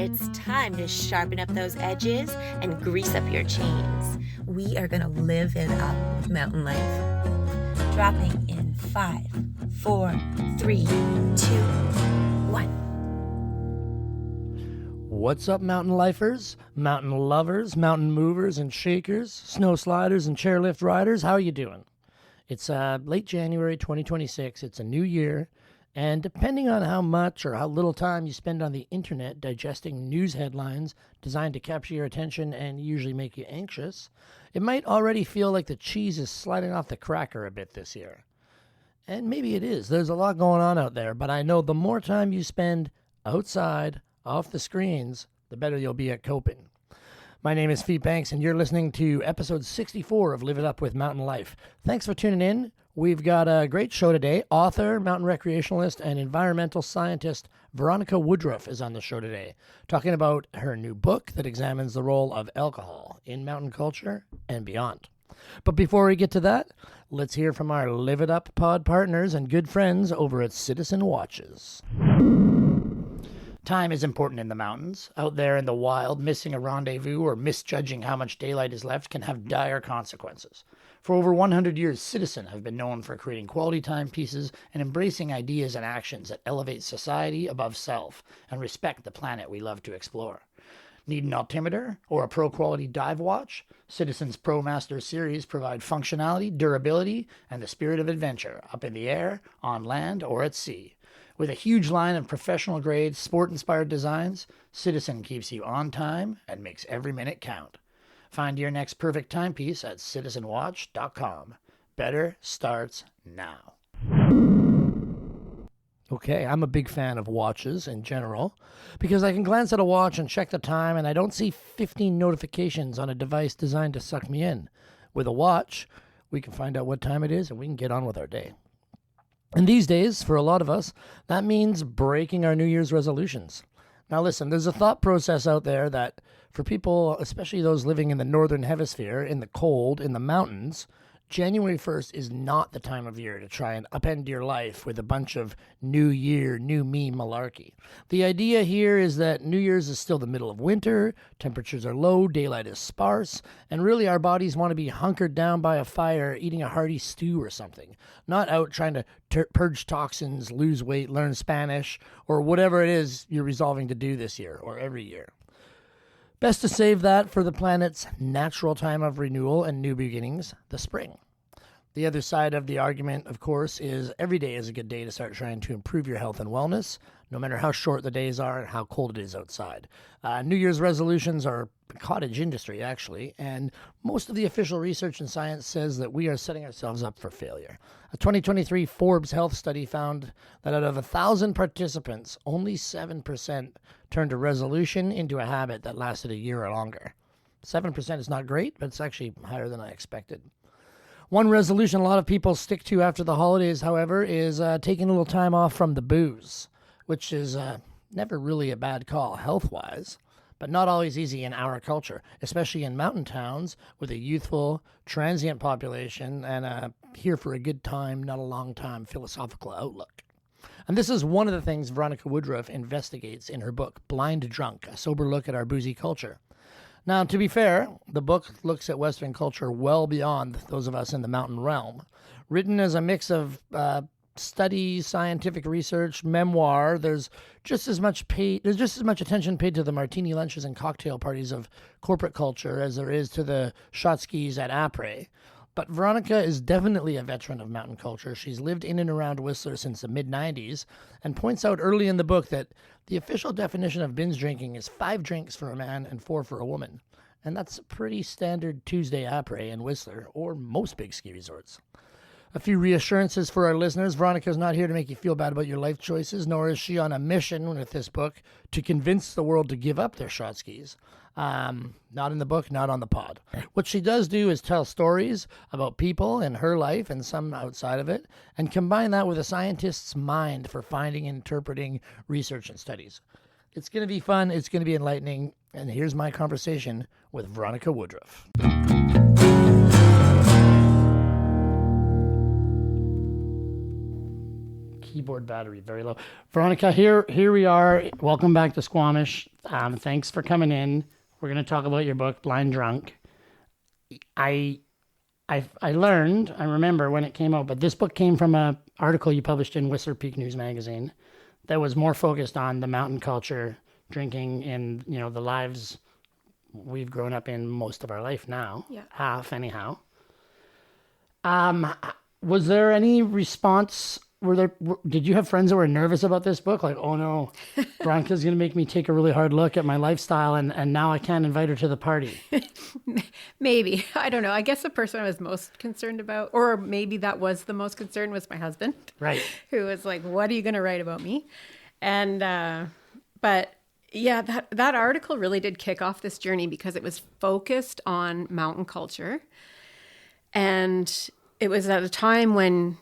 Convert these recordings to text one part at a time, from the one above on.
It's time to sharpen up those edges and grease up your chains. We are going to live it up with mountain life. Dropping in 5, 4, 3, 2, 1. What's up, mountain lifers, mountain lovers, mountain movers and shakers, snow sliders and chairlift riders? How are you doing? It's late January 2026. It's a new year. And depending on how much or how little time you spend on the internet digesting news headlines designed to capture your attention and usually make you anxious, it might already feel like the cheese is sliding off the cracker a bit this year. And maybe it is. There's a lot going on out there, but I know the more time you spend outside, off the screens, the better you'll be at coping. My name is Feet Banks, and you're listening to episode 64 of Live It Up with Mountain Life. Thanks for tuning in. We've got a great show today. Author, mountain recreationalist, and environmental scientist Veronica Woodruff is on the show today, talking about her new book that examines the role of alcohol in mountain culture and beyond. But before we get to that, let's hear from our Live It Up pod partners and good friends over at Citizen Watches. Time is important in the mountains. Out there in the wild, missing a rendezvous or misjudging how much daylight is left can have dire consequences. For over 100 years, Citizen have been known for creating quality timepieces and embracing ideas and actions that elevate society above self and respect the planet we love to explore. Need an altimeter or a pro-quality dive watch? Citizen's ProMaster series provide functionality, durability, and the spirit of adventure up in the air, on land, or at sea. With a huge line of professional-grade, sport-inspired designs, Citizen keeps you on time and makes every minute count. Find your next perfect timepiece at citizenwatch.com. Better starts now. Okay, I'm a big fan of watches in general because I can glance at a watch and check the time and I don't see 15 notifications on a device designed to suck me in. With a watch, we can find out what time it is and we can get on with our day. And these days, for a lot of us, that means breaking our New Year's resolutions. Now listen, there's a thought process out there that for people, especially those living in the northern hemisphere, in the cold, in the mountains, January 1st is not the time of year to try and upend your life with a bunch of New Year, new me malarkey. The idea here is that New Year's is still the middle of winter, temperatures are low, daylight is sparse, and really our bodies want to be hunkered down by a fire eating a hearty stew or something, not out trying to purge toxins, lose weight, learn Spanish, or whatever it is you're resolving to do this year or every year. Best to save that for the planet's natural time of renewal and new beginnings, the spring. The other side of the argument, of course, is every day is a good day to start trying to improve your health and wellness, no matter how short the days are and how cold it is outside. New Year's resolutions are cottage industry, actually, and most of the official research and science says that we are setting ourselves up for failure. A 2023 Forbes health study found that out of 1,000 participants, only 7% turned a resolution into a habit that lasted a year or longer. 7% is not great, but it's actually higher than I expected. One resolution a lot of people stick to after the holidays, however, is taking a little time off from the booze, which is never really a bad call health-wise, but not always easy in our culture, especially in mountain towns with a youthful, transient population and a here for a good time, not a long time philosophical outlook. And this is one of the things Veronica Woodruff investigates in her book, Blind Drunk, A Sober Look at Our Boozy Culture. Now, to be fair, the book looks at Western culture well beyond those of us in the mountain realm. Written as a mix of study, scientific research, memoir, there's just as much attention paid to the martini lunches and cocktail parties of corporate culture as there is to the shot skis at Après. But Veronica is definitely a veteran of mountain culture. She's lived in and around Whistler since the mid-90s and points out early in the book that the official definition of binge drinking is 5 drinks for a man and 4 for a woman. And that's pretty standard Tuesday après in Whistler or most big ski resorts. A few reassurances for our listeners. Veronica's not here to make you feel bad about your life choices, nor is she on a mission with this book to convince the world to give up their shot skis. Not in the book, not on the pod. What she does do is tell stories about people in her life and some outside of it, and combine that with a scientist's mind for finding and interpreting research and studies. It's going to be fun, it's going to be enlightening, and here's my conversation with Veronica Woodruff. keyboard battery very low. Veronica, here we are. Welcome back to Squamish. Thanks for coming in. We're going to talk about your book, Blind Drunk. I remember when it came out, but this book came from an article you published in Whistler Peak News magazine that was more focused on the mountain culture, drinking, and the lives we've grown up in most of our life now. Yeah. Half anyhow. Was there any response? Did you have friends that were nervous about this book? Like, oh no, Veronica's going to make me take a really hard look at my lifestyle and now I can't invite her to the party. Maybe. I don't know. I guess the person I was most concerned about, or maybe that was the most concern, was my husband. Right. Who was like, what are you going to write about me? And, but yeah, that article really did kick off this journey because it was focused on mountain culture. And it was at a time when,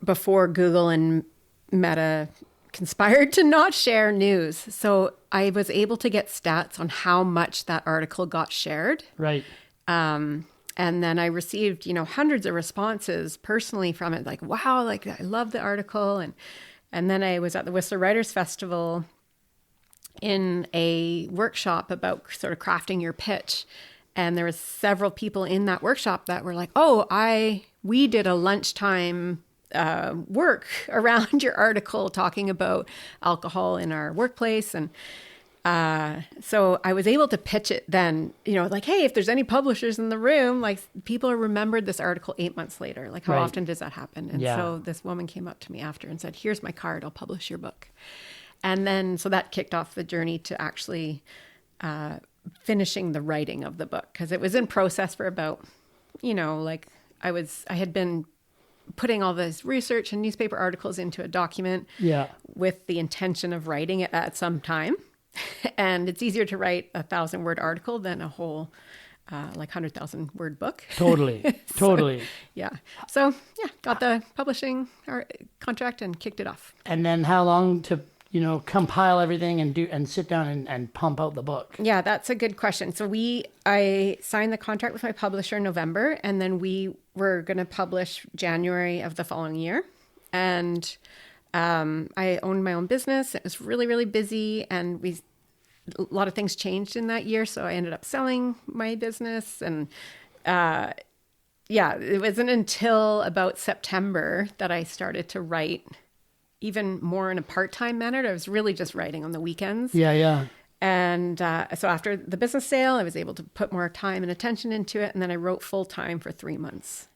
before Google and Meta conspired to not share news. So I was able to get stats on how much that article got shared. Right. And then I received, hundreds of responses personally from it. Like, wow, like I love the article. And then I was at the Whistler Writers Festival in a workshop about sort of crafting your pitch. And there was several people in that workshop that were like, oh, we did a lunchtime work around your article talking about alcohol in our workplace. And so I was able to pitch it then, like, hey, if there's any publishers in the room, like people remembered this article 8 months later. Like, how often does that happen? And so this woman came up to me after and said, here's my card, I'll publish your book. And then, so that kicked off the journey to actually finishing the writing of the book, because it was in process for about, like I had been putting all this research and newspaper articles into a document with the intention of writing it at some time. And it's easier to write 1,000-word article than a whole 100,000-word book. Totally. Totally. So got the publishing contract and kicked it off. And then how long to compile everything and sit down and pump out the book? Yeah, that's a good question. So I signed the contract with my publisher in November, and then we were going to publish January of the following year. And I owned my own business. It was really, really busy, and a lot of things changed in that year. So I ended up selling my business, and it wasn't until about September that I started to write even more in a part-time manner. I was really just writing on the weekends. Yeah. And so after the business sale, I was able to put more time and attention into it. And then I wrote full-time for 3 months.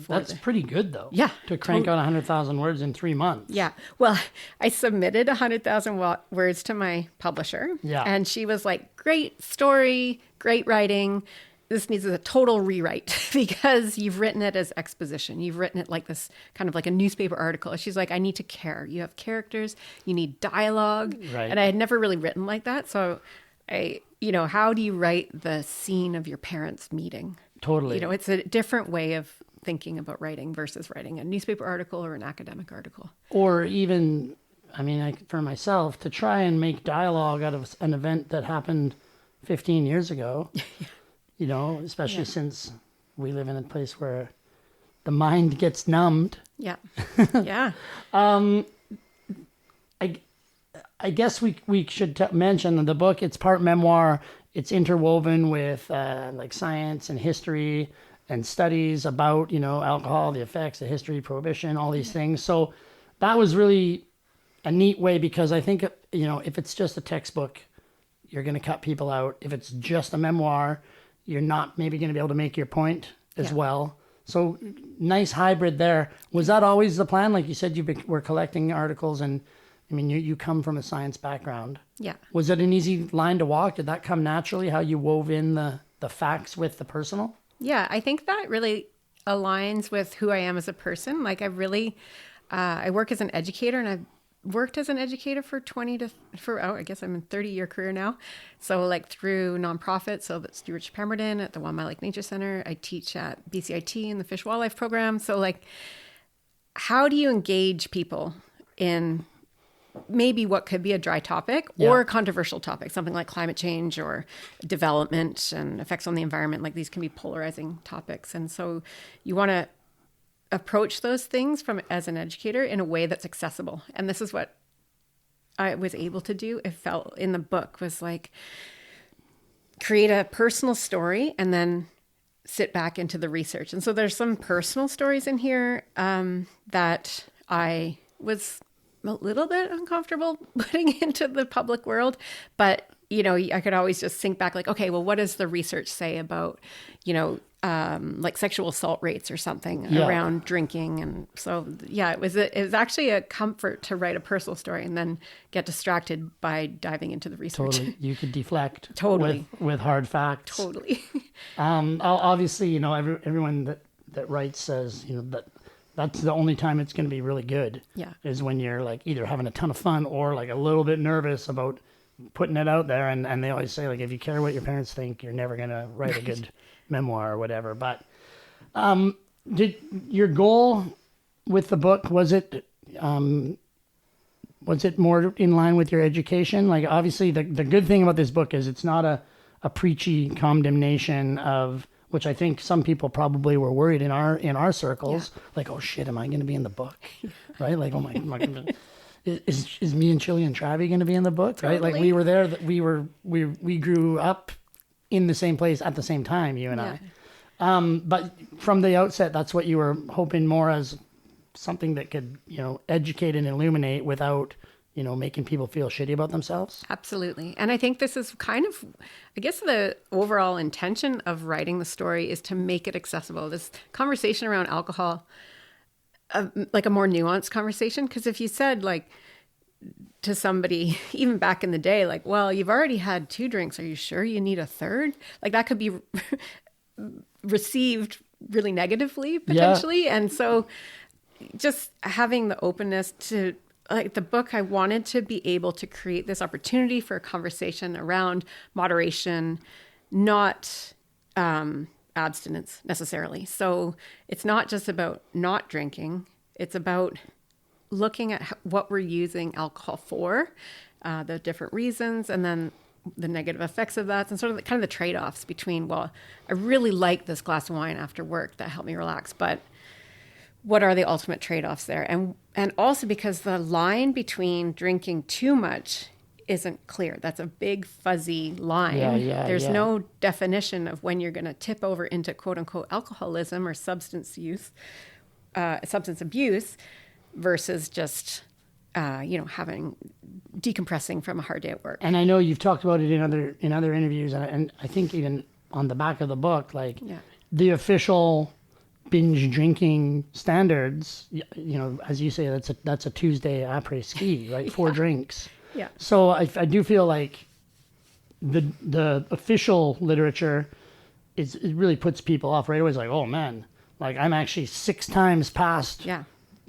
That's pretty good, though. Yeah. To crank out 100,000 words in 3 months. Yeah. Well, I submitted 100,000 words to my publisher. Yeah. And she was like, great story, great writing. This needs a total rewrite because you've written it as exposition. You've written it like this, kind of like a newspaper article. She's like, I need to care. You have characters, you need dialogue. Right. And I had never really written like that. So how do you write the scene of your parents' meeting? Totally. It's a different way of thinking about writing versus writing a newspaper article or an academic article. Or even, for myself, to try and make dialogue out of an event that happened 15 years ago. Especially since we live in a place where the mind gets numbed. Yeah. Yeah. I guess we should mention the book. It's part memoir. It's interwoven with science and history and studies about, alcohol, the effects, the history, prohibition, all these things. So that was really a neat way, because I think, if it's just a textbook, you're going to cut people out. If it's just a memoir, you're not maybe going to be able to make your point as well. So nice hybrid there. Was that always the plan? Like you said, you were collecting articles, and you come from a science background. Yeah. Was it an easy line to walk? Did that come naturally, how you wove in the facts with the personal? Yeah, I think that really aligns with who I am as a person. Like I work as an educator, and I've worked as an educator for I guess I'm in 30-year career now. So through nonprofits, so that's Stewart Pemberton at the 1 Mile Lake Nature Center. I teach at BCIT in the Fish Wildlife Program. So how do you engage people in maybe what could be a dry topic or a controversial topic, something like climate change or development and effects on the environment? These can be polarizing topics. And so you want to approach those things as an educator in a way that's accessible. And this is what I was able to do. It felt in the book was like create a personal story and then sit back into the research. And so there's some personal stories in here that I was a little bit uncomfortable putting into the public world, but I could always just think back like, okay, well, what does the research say about, like sexual assault rates or something around drinking? And so, it was actually a comfort to write a personal story and then get distracted by diving into the research. Totally. You could deflect Totally. with hard facts. Totally. Obviously, everyone that writes says, that's the only time it's going to be really good. Yeah. Is when you're like either having a ton of fun or like a little bit nervous about putting it out there. And they always say, like, if you care what your parents think, you're never going to write a good memoir or whatever. But did your goal with the book, was it more in line with your education? Like, obviously, the good thing about this book is it's not a preachy condemnation of, which I think some people probably were worried in our circles, like, oh shit, am I going to be in the book? Right? Like, oh my God. Is me and Chili and Travi going to be in the book? Right? Totally. Like we were there, we grew up in the same place at the same time, you and I. But from the outset, that's what you were hoping more as something that could, educate and illuminate without, making people feel shitty about themselves. Absolutely. And I think this is kind of, I guess the overall intention of writing the story is to make it accessible. This conversation around alcohol, like a more nuanced conversation. Because if you said like to somebody, even back in the day, like, well, you've already had 2 drinks. Are you sure you need a third? Like that could be received really negatively potentially. Yeah. And so just having the openness to, like the book, I wanted to be able to create this opportunity for a conversation around moderation, not abstinence necessarily. So it's not just about not drinking. It's about looking at what we're using alcohol for, the different reasons, and then the negative effects of that, and sort of kind of the trade-offs between, well, I really like this glass of wine after work that helped me relax, but what are the ultimate trade-offs there? And also because the line between drinking too much isn't clear. That's a big fuzzy line. There's no definition of when you're going to tip over into quote unquote alcoholism or substance abuse versus just, decompressing from a hard day at work. And I know you've talked about it in other interviews, and I think even on the back of the book, like the official binge drinking standards, as you say, that's a Tuesday après ski, right? 4 drinks. Yeah. So I do feel like the official literature it really puts people off right away. It's like, oh man, like I'm actually 6 times past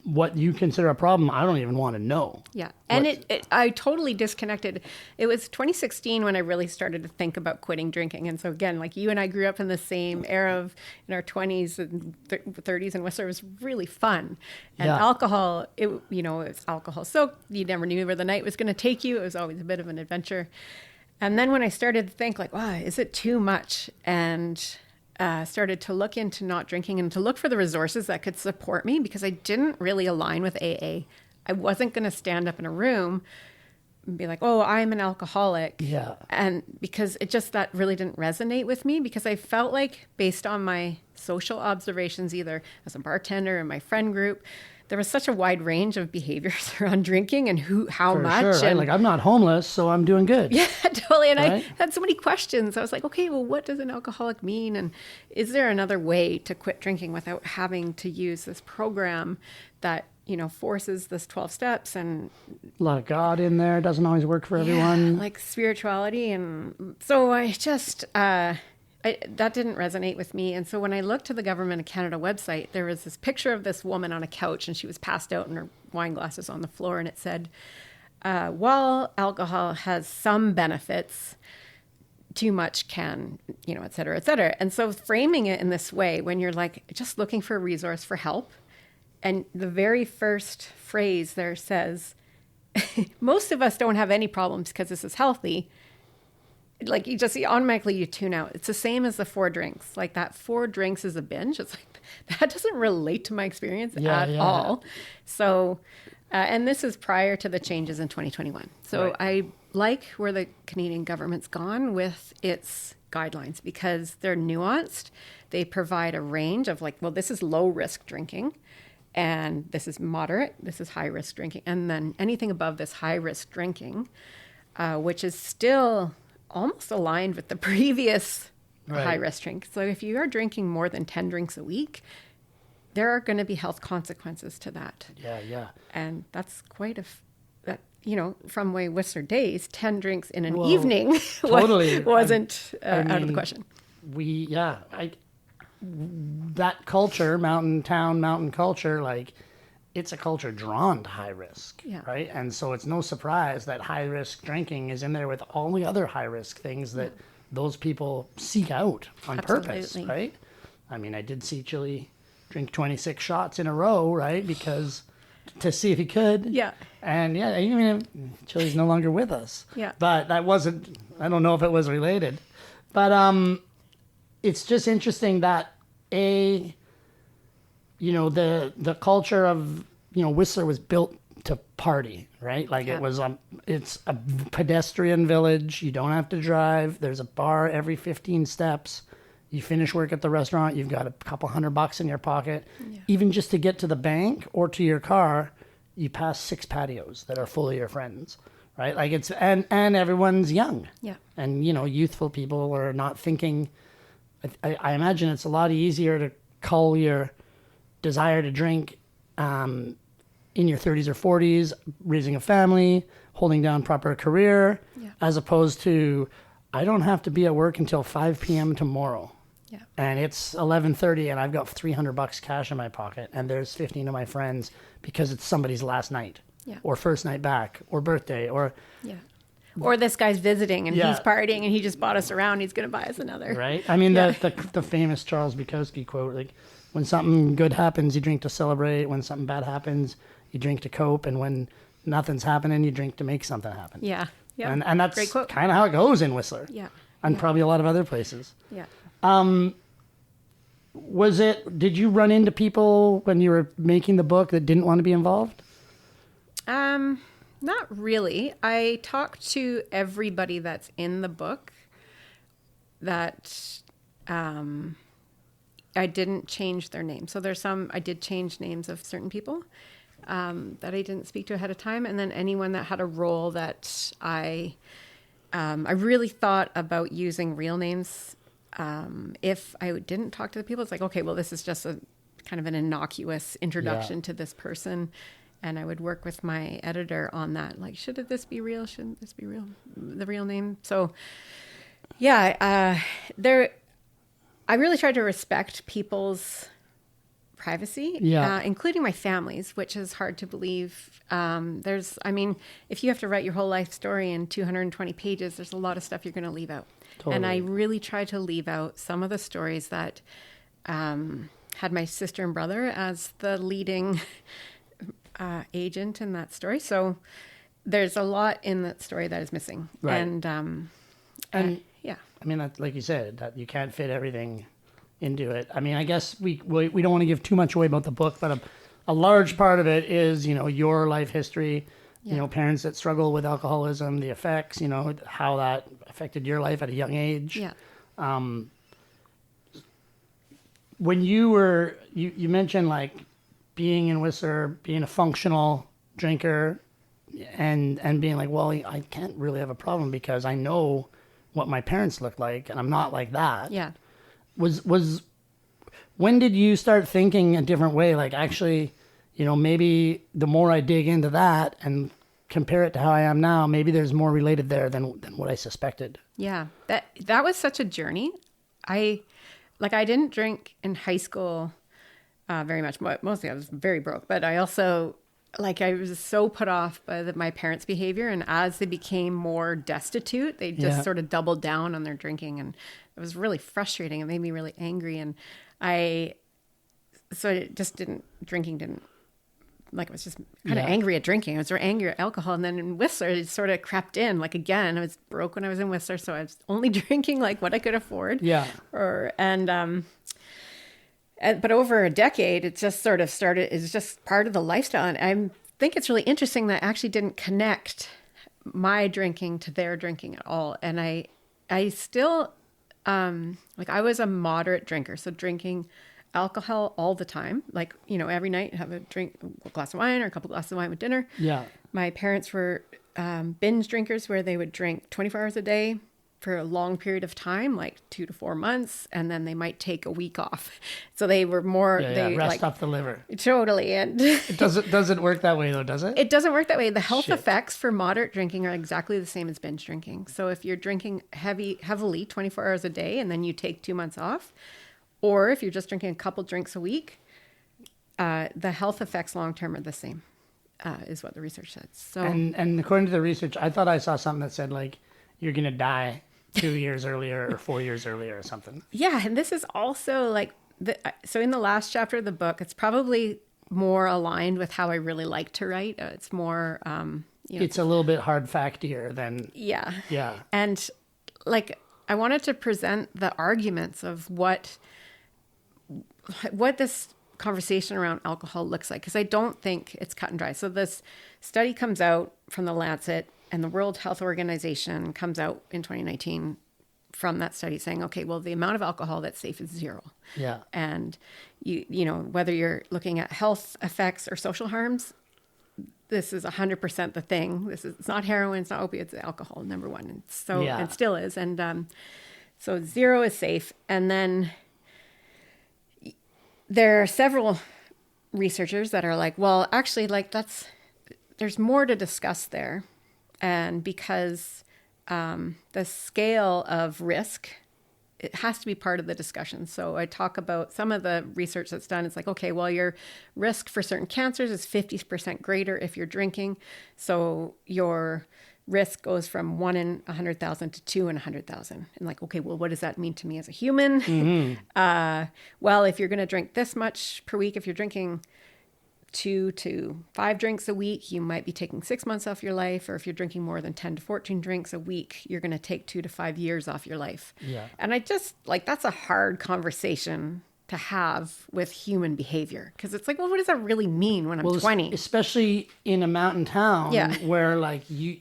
what you consider a problem. I don't even want to know. Yeah. And I totally disconnected. It was 2016 when I really started to think about quitting drinking. And so again, like you and I grew up in the same era of in our 20s and 30s in Whistler. It was really fun. And alcohol, it's alcohol soaked. You never knew where the night was going to take you. It was always a bit of an adventure. And then when I started to think like, wow, is it too much? And started to look into not drinking and to look for the resources that could support me because I didn't really align with AA. I wasn't going to stand up in a room and be like, oh, I'm an alcoholic. Yeah. And because that really didn't resonate with me because I felt like based on my social observations, either as a bartender in my friend group, there was such a wide range of behaviors around drinking and how much. Sure, right? And like I'm not homeless, so I'm doing good. Yeah, totally. And I had so many questions. I was like, okay, well, what does an alcoholic mean? And is there another way to quit drinking without having to use this program that, forces this 12 steps and a lot of God in there. Doesn't always work for everyone. Like spirituality. And so I just, that didn't resonate with me. And so when I looked to the Government of Canada website, there was this picture of this woman on a couch and she was passed out and her wine glasses on the floor. And it said, while alcohol has some benefits, too much can, et cetera, et cetera. And so framing it in this way, when you're like just looking for a resource for help, and the very first phrase there says, most of us don't have any problems because this is healthy. like you just automatically you tune out. It's the same as the 4 drinks. Like that 4 drinks is a binge. It's like that doesn't relate to my experience at all. So, and this is prior to the changes in 2021. So I like where the Canadian government's gone with its guidelines because they're nuanced. They provide a range of like, well, this is low risk drinking. And this is moderate, this is high risk drinking. And then anything above this high risk drinking, which is still almost aligned with the previous high risk drink. So if you are drinking more than 10 drinks a week, there are going to be health consequences to that. Yeah. And that's quite from my Whistler days, 10 drinks in an evening totally wasn't out of the question. That culture, mountain culture, like it's a culture drawn to high risk, right? And so it's no surprise that high risk drinking is in there with all the other high risk things that those people seek out on purpose, right? I mean, I did see Chili drink 26 shots in a row, right? Because to see if he could. Yeah. And I mean, Chili's no longer with us. Yeah. But that wasn't, I don't know if it was related. But it's just interesting that the culture of, Whistler was built to party, right? Like it's a pedestrian village. You don't have to drive. There's a bar every 15 steps. You finish work at the restaurant, you've got a couple $100 in your pocket. Yeah. Even just to get to the bank or to your car, you pass 6 patios that are full of your friends, right? Like it's, and everyone's young. Yeah. And, youthful people are not thinking. I imagine it's a lot easier to cull your desire to drink in your 30s or 40s, raising a family, holding down proper career, as opposed to, I don't have to be at work until 5 p.m. tomorrow. Yeah. And it's 11:30 and I've got $300 cash in my pocket and there's 15 of my friends because it's somebody's last night or first night back or birthday or this guy's visiting and he's partying and he just bought us around. He's going to buy us another. Right. I mean, the famous Charles Bukowski quote, like, when something good happens, you drink to celebrate. When something bad happens, you drink to cope. And when nothing's happening, you drink to make something happen. Yeah. Yeah. And that's kind of how it goes in Whistler. Yeah. And probably a lot of other places. Yeah. Did you run into people when you were making the book that didn't want to be involved? Not really. I talked to everybody that's in the book that I didn't change their name. So there's I did change names of certain people that I didn't speak to ahead of time. And then anyone that had a role that I really thought about using real names. If I didn't talk to the people, it's like, okay, well, this is just a kind of an innocuous introduction to this person. And I would work with my editor on that. Like, should this be real? Shouldn't this be real? The real name. So, I really tried to respect people's privacy, including my family's, which is hard to believe. If you have to write your whole life story in 220 pages, there's a lot of stuff you're going to leave out. Totally. And I really tried to leave out some of the stories that had my sister and brother as the leading agent in that story. So there's a lot in that story that is missing. Right. And I mean, like you said, that you can't fit everything into it. I mean, I guess we don't want to give too much away about the book, but a large part of it is, your life history, parents that struggle with alcoholism, the effects, how that affected your life at a young age. Yeah. When you mentioned like being in Whistler, being a functional drinker and being like, well, I can't really have a problem because I know what my parents looked like and I'm not like that. Yeah. When did you start thinking a different way? Like, actually, maybe the more I dig into that and compare it to how I am now, maybe there's more related there than what I suspected. Yeah, that was such a journey. I didn't drink in high school very much. Mostly I was very broke, but I also, I was so put off by my parents' behavior. And as they became more destitute, they just sort of doubled down on their drinking. And it was really frustrating. It made me really angry. And drinking didn't like I was just kind of angry at drinking. I was angry at alcohol. And then in Whistler, it sort of crept in. Like, again, I was broke when I was in Whistler, so I was only drinking like what I could afford. Yeah. But over a decade, it just sort of started, it's just part of the lifestyle. And I think it's really interesting that I actually didn't connect my drinking to their drinking at all. And I still, like I was a moderate drinker. So drinking alcohol all the time, like, you know, every night have a glass of wine or a couple glasses of wine with dinner. Yeah. My parents were binge drinkers where they would drink 24 hours a day for a long period of time, like 2 to 4 months, and then they might take a week off. So they were more rest off the liver. Totally. And it doesn't work that way though, does it? It doesn't work that way. The health effects for moderate drinking are exactly the same as binge drinking. So if you're drinking heavily 24 hours a day and then you take 2 months off, or if you're just drinking a couple drinks a week, the health effects long term are the same, is what the research says. So and according to the research, I thought I saw something that said like you're gonna die 2 years earlier or 4 years earlier or something. Yeah, and this is also like so in the last chapter of the book, it's probably more aligned with how I really like to write. It's more, you know, it's a little bit hard factier than yeah. Yeah. And like I wanted to present the arguments of what this conversation around alcohol looks like, because I don't think it's cut and dry. So this study comes out from the Lancet, and the World Health Organization comes out in 2019 from that study saying, okay, well, the amount of alcohol that's safe is 0. Yeah. And you know, whether you're looking at health effects or social harms, this is 100% the thing. It's not heroin, it's not opiates, it's alcohol, number one. And so it still is. And so 0 is safe. And then there are several researchers that are like, well, actually, like there's more to discuss there. And because the scale of risk, it has to be part of the discussion. So I talk about some of the research that's done. It's like, okay, well, your risk for certain cancers is 50% greater if you're drinking. So your risk goes from 1 in 100,000 to 2 in 100,000. And like, okay, well, what does that mean to me as a human? Mm-hmm. Well, if you're going to drink this much per week, if you're drinking 2 to 5 drinks a week, you might be taking 6 months off your life. Or if you're drinking more than 10 to 14 drinks a week, you're going to take 2 to 5 years off your life. Yeah. And I just like, that's a hard conversation to have with human behavior. Because it's like, well, what does that really mean when I'm 20? Especially in a mountain town where like you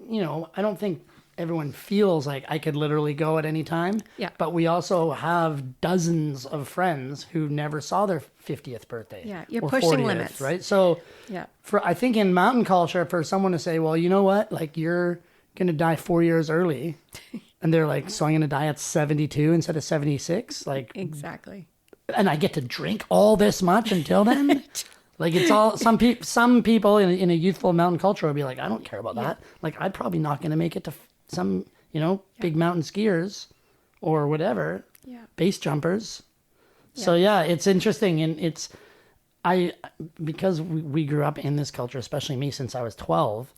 know, I don't think everyone feels like I could literally go at any time. Yeah. But we also have dozens of friends who never saw their 50th birthday. Yeah. You're or pushing 40th, limits. Right. So I think in mountain culture, for someone to say, well, you know what, like you're going to die 4 years early. And they're like, so I'm going to die at 72 instead of 76. Like, exactly. And I get to drink all this much until then. Like it's all some people in a youthful mountain culture will be like, I don't care about that. Like I'm probably not going to make it to some, you know, big mountain skiers or whatever, base jumpers. Yeah. So it's interesting. And because we grew up in this culture, especially me since I was 12,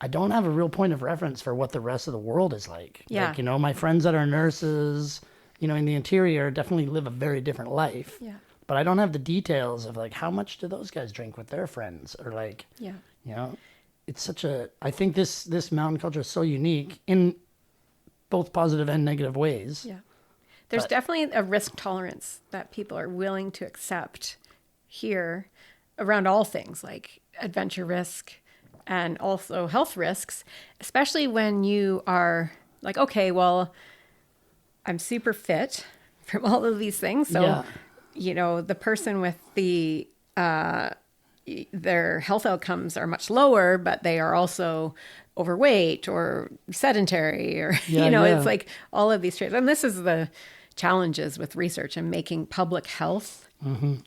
I don't have a real point of reference for what the rest of the world is like. Yeah. Like, you know, my friends that are nurses, you know, in the interior definitely live a very different life. Yeah. But I don't have the details of like how much do those guys drink with their friends or like, you know, it's such I think this mountain culture is so unique in both positive and negative ways. Yeah. There's definitely a risk tolerance that people are willing to accept here around all things like adventure risk and also health risks, especially when you are like, okay, well, I'm super fit from all of these things. So, you know, the person with their health outcomes are much lower, but they are also overweight or sedentary or, it's like all of these traits. And this is the challenges with research and making public health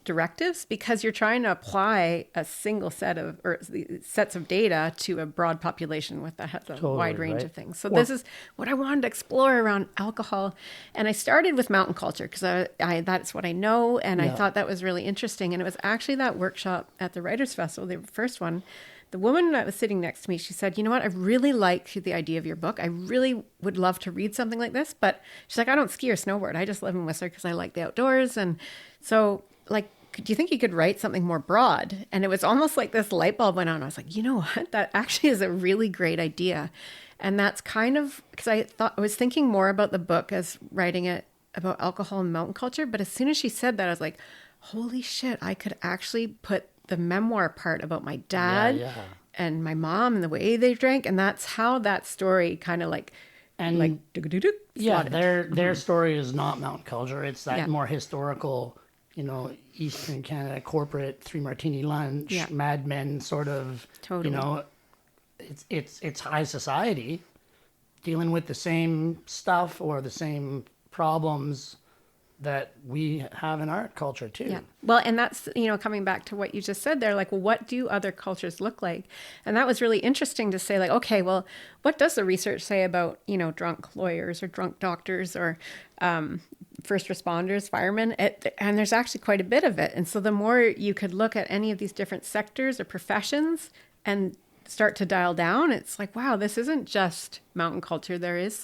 directives, because you're trying to apply a single set of or sets of data to a broad population with a wide range of things. So this is what I wanted to explore around alcohol. And I started with mountain culture because that's what I know. And I thought that was really interesting. And it was actually that workshop at the Writers' Festival, the first one. The woman that was sitting next to me, she said, you know what, I really like the idea of your book. I really would love to read something like this. But she's like, I don't ski or snowboard. I just live in Whistler because I like the outdoors. And so like do you think you could write something more broad? And it was almost like this light bulb went on. I was like, you know what? That actually is a really great idea. And that's kind of, because I was thinking more about the book as writing it about alcohol and mountain culture. But as soon as she said that, I was like, holy shit, I could actually put the memoir part about my dad and my mom and the way they drank. And that's how that story kind of like, and their story is not mountain culture. It's that more historical, Eastern Canada corporate 3 martini lunch, Mad Men sort of, it's high society dealing with the same stuff or the same problems that we have in our culture too. Yeah. Well, and that's, coming back to what you just said there, like, well, what do other cultures look like? And that was really interesting to say, like, okay, well, what does the research say about, drunk lawyers or drunk doctors or first responders, firemen? And there's actually quite a bit of it. And so the more you could look at any of these different sectors or professions and start to dial down, it's like, wow, this isn't just mountain culture. There's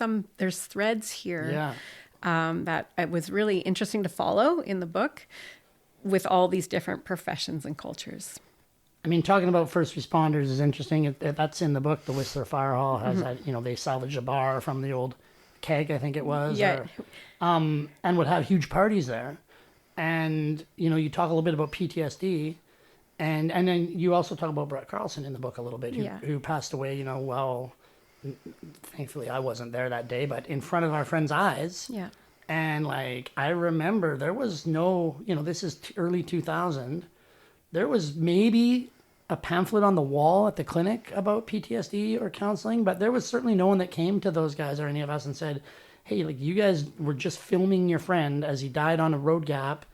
threads here. Yeah. That it was really interesting to follow in the book with all these different professions and cultures. I mean, talking about first responders is interesting. That's in the book. The Whistler Fire Hall has that, they salvaged a bar from the old keg, I think it was. Yeah. And would have huge parties there. And, you talk a little bit about PTSD. And then you also talk about Brett Carlson in the book a little bit, who passed away, thankfully I wasn't there that day, but in front of our friend's eyes. Yeah. And I remember there was no, this is early 2000. There was maybe a pamphlet on the wall at the clinic about PTSD or counseling, but there was certainly no one that came to those guys or any of us and said, hey, you guys were just filming your friend as he died on a road gap.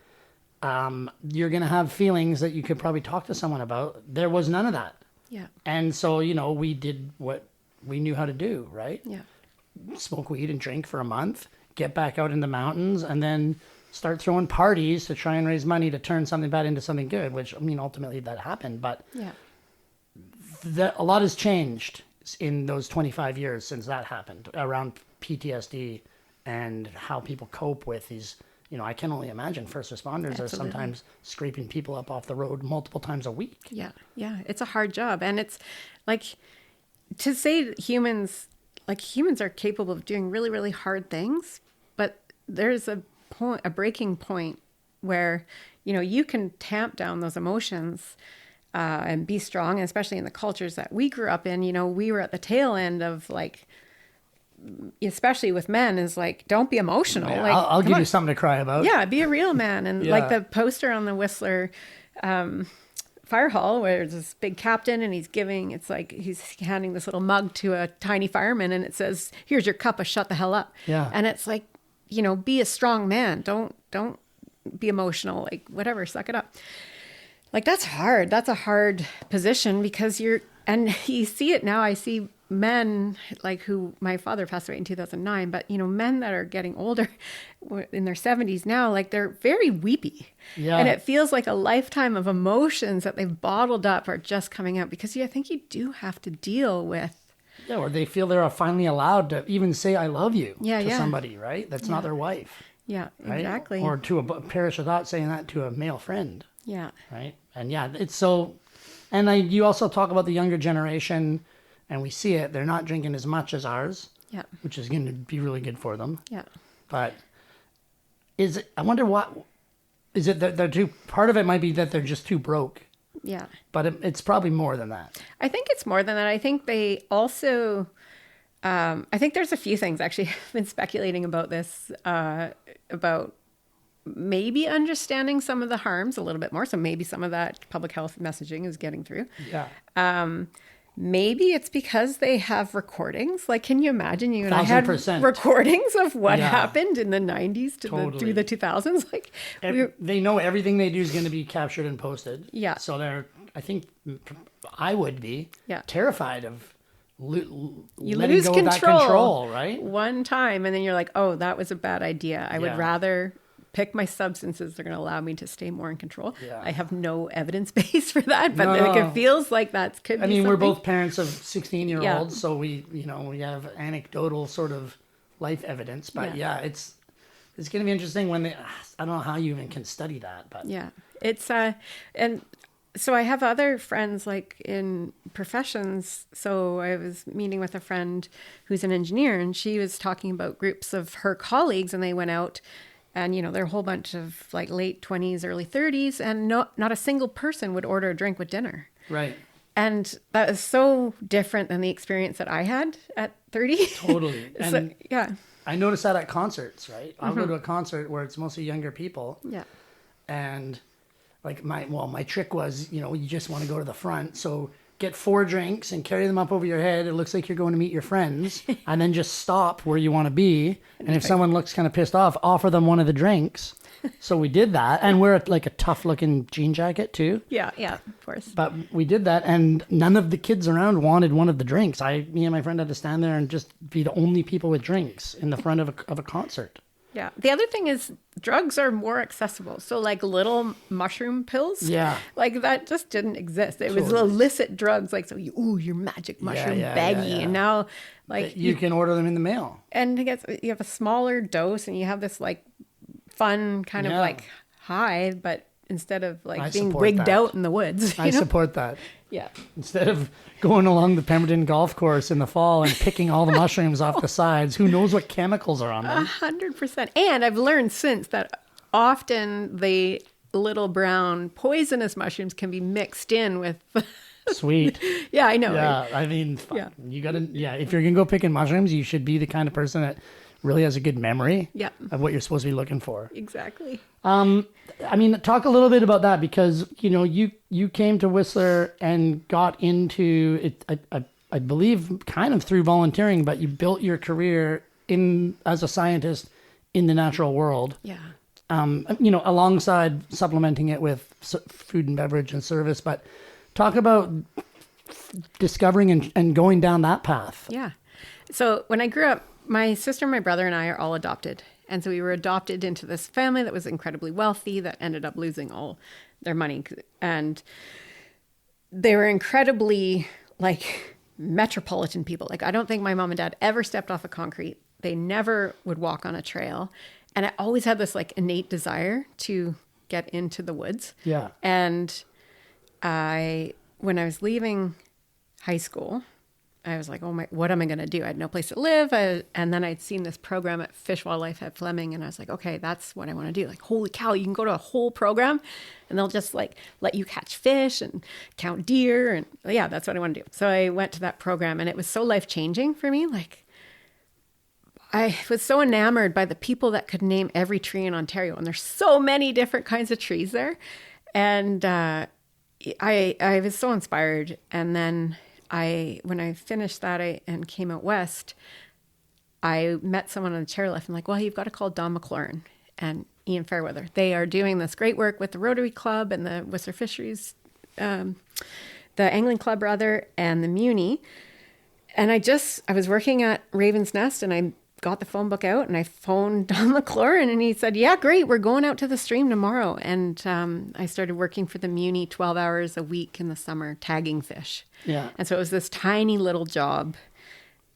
You're going to have feelings that you could probably talk to someone about. There was none of that. Yeah. And so, we did what we knew how to do, right? Yeah. Smoke weed and drink for a month, get back out in the mountains, and then start throwing parties to try and raise money to turn something bad into something good, which, ultimately that happened. But a lot has changed in those 25 years since that happened around PTSD and how people cope with these. I can only imagine first responders are sometimes scraping people up off the road multiple times a week. Yeah. Yeah. It's a hard job. And it's like, to say that humans are capable of doing really, really hard things, but there's a breaking point where, you can tamp down those emotions and be strong, especially in the cultures that we grew up in. We were at the tail end of especially with men, is don't be emotional. Yeah, I'll give you something to cry about. Yeah, be a real man. And the poster on the Whistler fire hall where there's this big captain and he's handing this little mug to a tiny fireman and it says, here's your cup of shut the hell up. Yeah. And it's be a strong man. Don't be emotional, whatever, suck it up. That's hard. That's a hard position because and you see it now. I see men who, my father passed away in 2009, but men that are getting older in their 70s now, they're very weepy. Yeah. And it feels like a lifetime of emotions that they've bottled up are just coming out because I think you do have to deal with. Yeah, or they feel they're finally allowed to even say I love you to somebody, right? That's not their wife. Yeah, right? Exactly. Or to perish without saying that to a male friend. Yeah. Right? And it's so, and you also talk about the younger generation. And we see it. They're not drinking as much as ours, which is going to be really good for them. Yeah. But I wonder is it that they're too, part of it might be that they're just too broke. Yeah. But it's probably more than that. I think it's more than that. I think they also, I think there's a few things actually. I've been speculating about this, about maybe understanding some of the harms a little bit more. So maybe some of that public health messaging is getting through. Yeah. Maybe it's because they have recordings. Can you imagine you and I 1,000%. had recordings of what happened in the 90s through the 2000s? They know everything they do is going to be captured and posted. Yeah. So I think I would be terrified of you letting lose go of that control, right? One time, and then you're like, oh, that was a bad idea. I would rather pick my substances. They're going to allow me to stay more in control. Yeah. I have no evidence base for that, but it feels like that could be something. We're both parents of 16-year-olds, so we have anecdotal sort of life evidence, but it's going to be interesting when I don't know how you even can study that, but It's and so I have other friends like in professions. So I was meeting with a friend who's an engineer, and she was talking about groups of her colleagues, and they went out, and they're a whole bunch of like late 20s, early 30s, and not a single person would order a drink with dinner. Right. And that is so different than the experience that I had at 30. Totally. And so, yeah. I notice that at concerts, right? I'll go to a concert where it's mostly younger people. Yeah. And like my trick was, you just want to go to the front. So get 4 drinks and carry them up over your head. It looks like you're going to meet your friends, and then just stop where you want to be. And if someone looks kind of pissed off, offer them one of the drinks. So we did that, and wear like a tough looking jean jacket too. Yeah, of course. But we did that, and none of the kids around wanted one of the drinks. Me and my friend had to stand there and just be the only people with drinks in the front of a concert. Yeah. The other thing is drugs are more accessible. So like little mushroom pills. Yeah. Like that just didn't exist. It was illicit drugs. Like, so your magic mushroom baggie. Yeah. And now like you can order them in the mail. And I guess you have a smaller dose and you have this like fun kind of like high, but instead of like being wigged out in the woods. I support that. Yeah. Instead of going along the Pemberton golf course in the fall and picking all the mushrooms off the sides, who knows what chemicals are on them? 100%. And I've learned since that often the little brown poisonous mushrooms can be mixed in with... Sweet. Yeah, I know. Yeah, right? I mean, you gotta... Yeah, if you're gonna go picking mushrooms, you should be the kind of person that really has a good memory of what you're supposed to be looking for. Exactly. I mean, talk a little bit about that, because you came to Whistler and got into it. I believe kind of through volunteering, but you built your career as a scientist in the natural world. Yeah. Alongside supplementing it with food and beverage and service. But talk about discovering and going down that path. Yeah. So when I grew up, my sister, my brother, and I are all adopted. And so we were adopted into this family that was incredibly wealthy that ended up losing all their money. And they were incredibly like metropolitan people. Like I don't think my mom and dad ever stepped off of concrete. They never would walk on a trail. And I always had this like innate desire to get into the woods. Yeah. And when I was leaving high school, I was like, what am I going to do? I had no place to live. And then I'd seen this program at Fish Wildlife at Fleming. And I was like, okay, that's what I want to do. Like, holy cow, you can go to a whole program and they'll just like let you catch fish and count deer. And yeah, that's what I want to do. So I went to that program and it was so life-changing for me. Like I was so enamored by the people that could name every tree in Ontario. And there's so many different kinds of trees there. And I was so inspired. And then when I finished that and came out west, I met someone on the chairlift. I'm like, well, you've got to call Don McLaurin and Ian Fairweather. They are doing this great work with the Rotary Club and the Whistler Fisheries, the Angling Club rather, and the Muni. And I was working at Raven's Nest and I got the phone book out and I phoned Don McLaurin and he said, yeah, great. We're going out to the stream tomorrow. And I started working for the Muni 12 hours a week in the summer, tagging fish. Yeah. And so it was this tiny little job.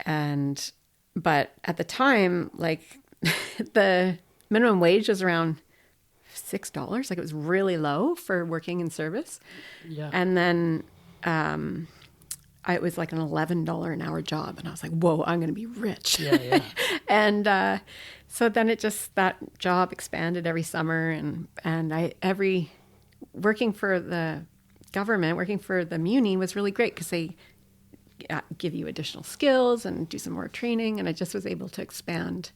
But at the time, like the minimum wage was around $6. Like it was really low for working in service. Yeah. And then, it was like an $11 an hour job. And I was like, whoa, I'm going to be rich. Yeah. And so then that job expanded every summer. And working for the government, working for the Muni was really great because they give you additional skills and do some more training. And I just was able to expand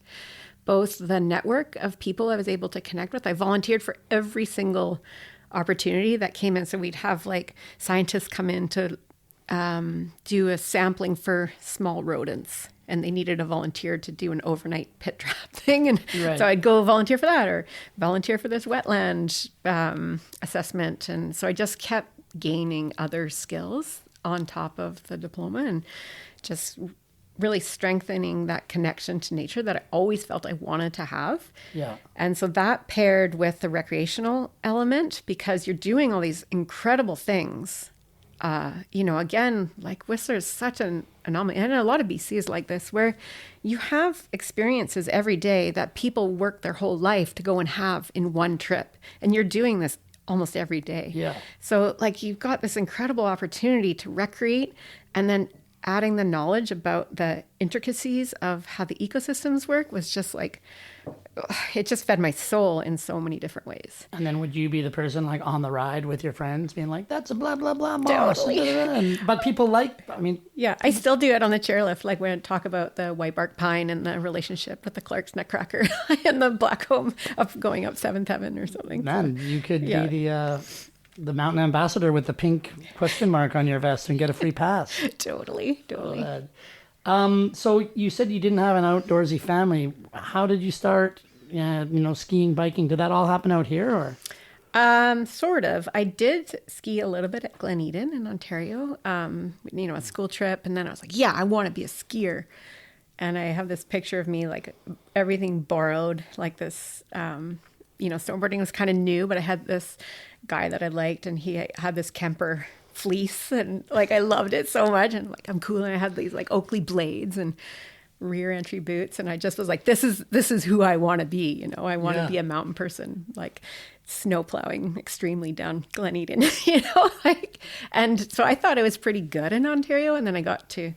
both the network of people I was able to connect with. I volunteered for every single opportunity that came in. So we'd have like scientists come in to do a sampling for small rodents and they needed a volunteer to do an overnight pit trap thing. And so I'd go volunteer for that or volunteer for this wetland assessment. And so I just kept gaining other skills on top of the diploma and just really strengthening that connection to nature that I always felt I wanted to have. Yeah. And so that paired with the recreational element, because you're doing all these incredible things. Again, like Whistler is such an anomaly, and a lot of BC is like this, where you have experiences every day that people work their whole life to go and have in one trip. And you're doing this almost every day. Yeah. So like you've got this incredible opportunity to recreate, and then adding the knowledge about the intricacies of how the ecosystems work was just like, it just fed my soul in so many different ways. And then would you be the person like on the ride with your friends being like, that's a blah, blah, blah moss. Totally. But people like, I mean. Yeah, I still do it on the chairlift. Like when I talk about the white bark pine and the relationship with the Clark's nutcracker and the Blackcomb of going up Seventh Heaven or something. Man, you could be the mountain ambassador with the pink question mark on your vest and get a free pass. Totally. So you said you didn't have an outdoorsy family. How did you start, skiing, biking? Did that all happen out here, or? Sort of. I did ski a little bit at Glen Eden in Ontario, a school trip. And then I was like, yeah, I want to be a skier. And I have this picture of me, like everything borrowed, like this, snowboarding was kind of new, but I had this guy that I liked, and he had this Kemper fleece, and like I loved it so much, and like I'm cool, and I had these like Oakley blades and rear entry boots, and I just was like, this is who I want to be. I want to be a mountain person, like snow plowing extremely down Glen Eden, and so I thought it was pretty good in Ontario. And then I got to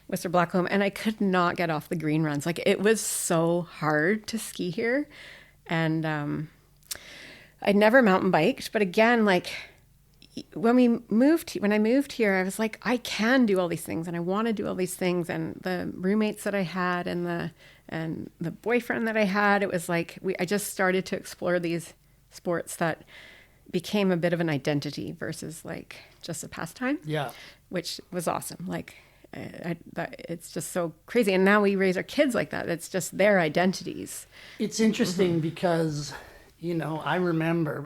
Whistler Blackcomb, and I could not get off the green runs. Like it was so hard to ski here. And I'd never mountain biked, but again, like when I moved here, I was like, I can do all these things, and I want to do all these things. And the roommates that I had, and the boyfriend that I had, it was like I just started to explore these sports that became a bit of an identity versus like just a pastime. Yeah, which was awesome. Like it's just so crazy. And now we raise our kids like that. It's just their identities. It's interesting because, I remember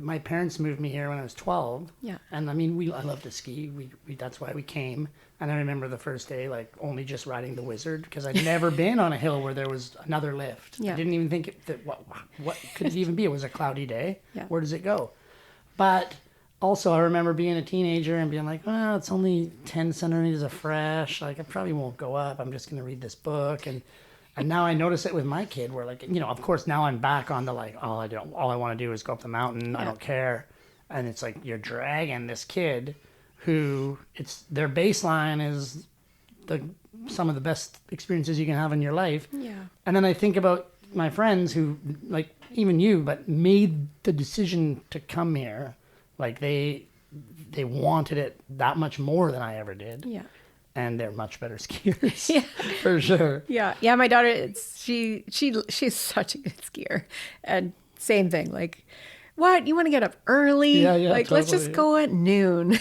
my parents moved me here when I was 12. Yeah. And I mean, I love to ski. We that's why we came. And I remember the first day, like only just riding the Wizard, because I'd never been on a hill where there was another lift. Yeah. I didn't even think that what could it even be? It was a cloudy day. Yeah. Where does it go? But also, I remember being a teenager and being like, well, it's only 10 centimeters of fresh. Like, I probably won't go up. I'm just going to read this book. And now I notice it with my kid where, like, of course, now I'm back on the, like, all I want to do is go up the mountain. Yeah. I don't care. And it's like you're dragging this kid who their baseline is some of the best experiences you can have in your life. Yeah. And then I think about my friends who, like, even you, but made the decision to come here. Like they wanted it that much more than I ever did. Yeah. And they're much better skiers. Yeah. For sure. Yeah. Yeah. My daughter, she's such a good skier. And same thing. Like, what? You want to get up early? Yeah. Like, totally. let's just go at noon.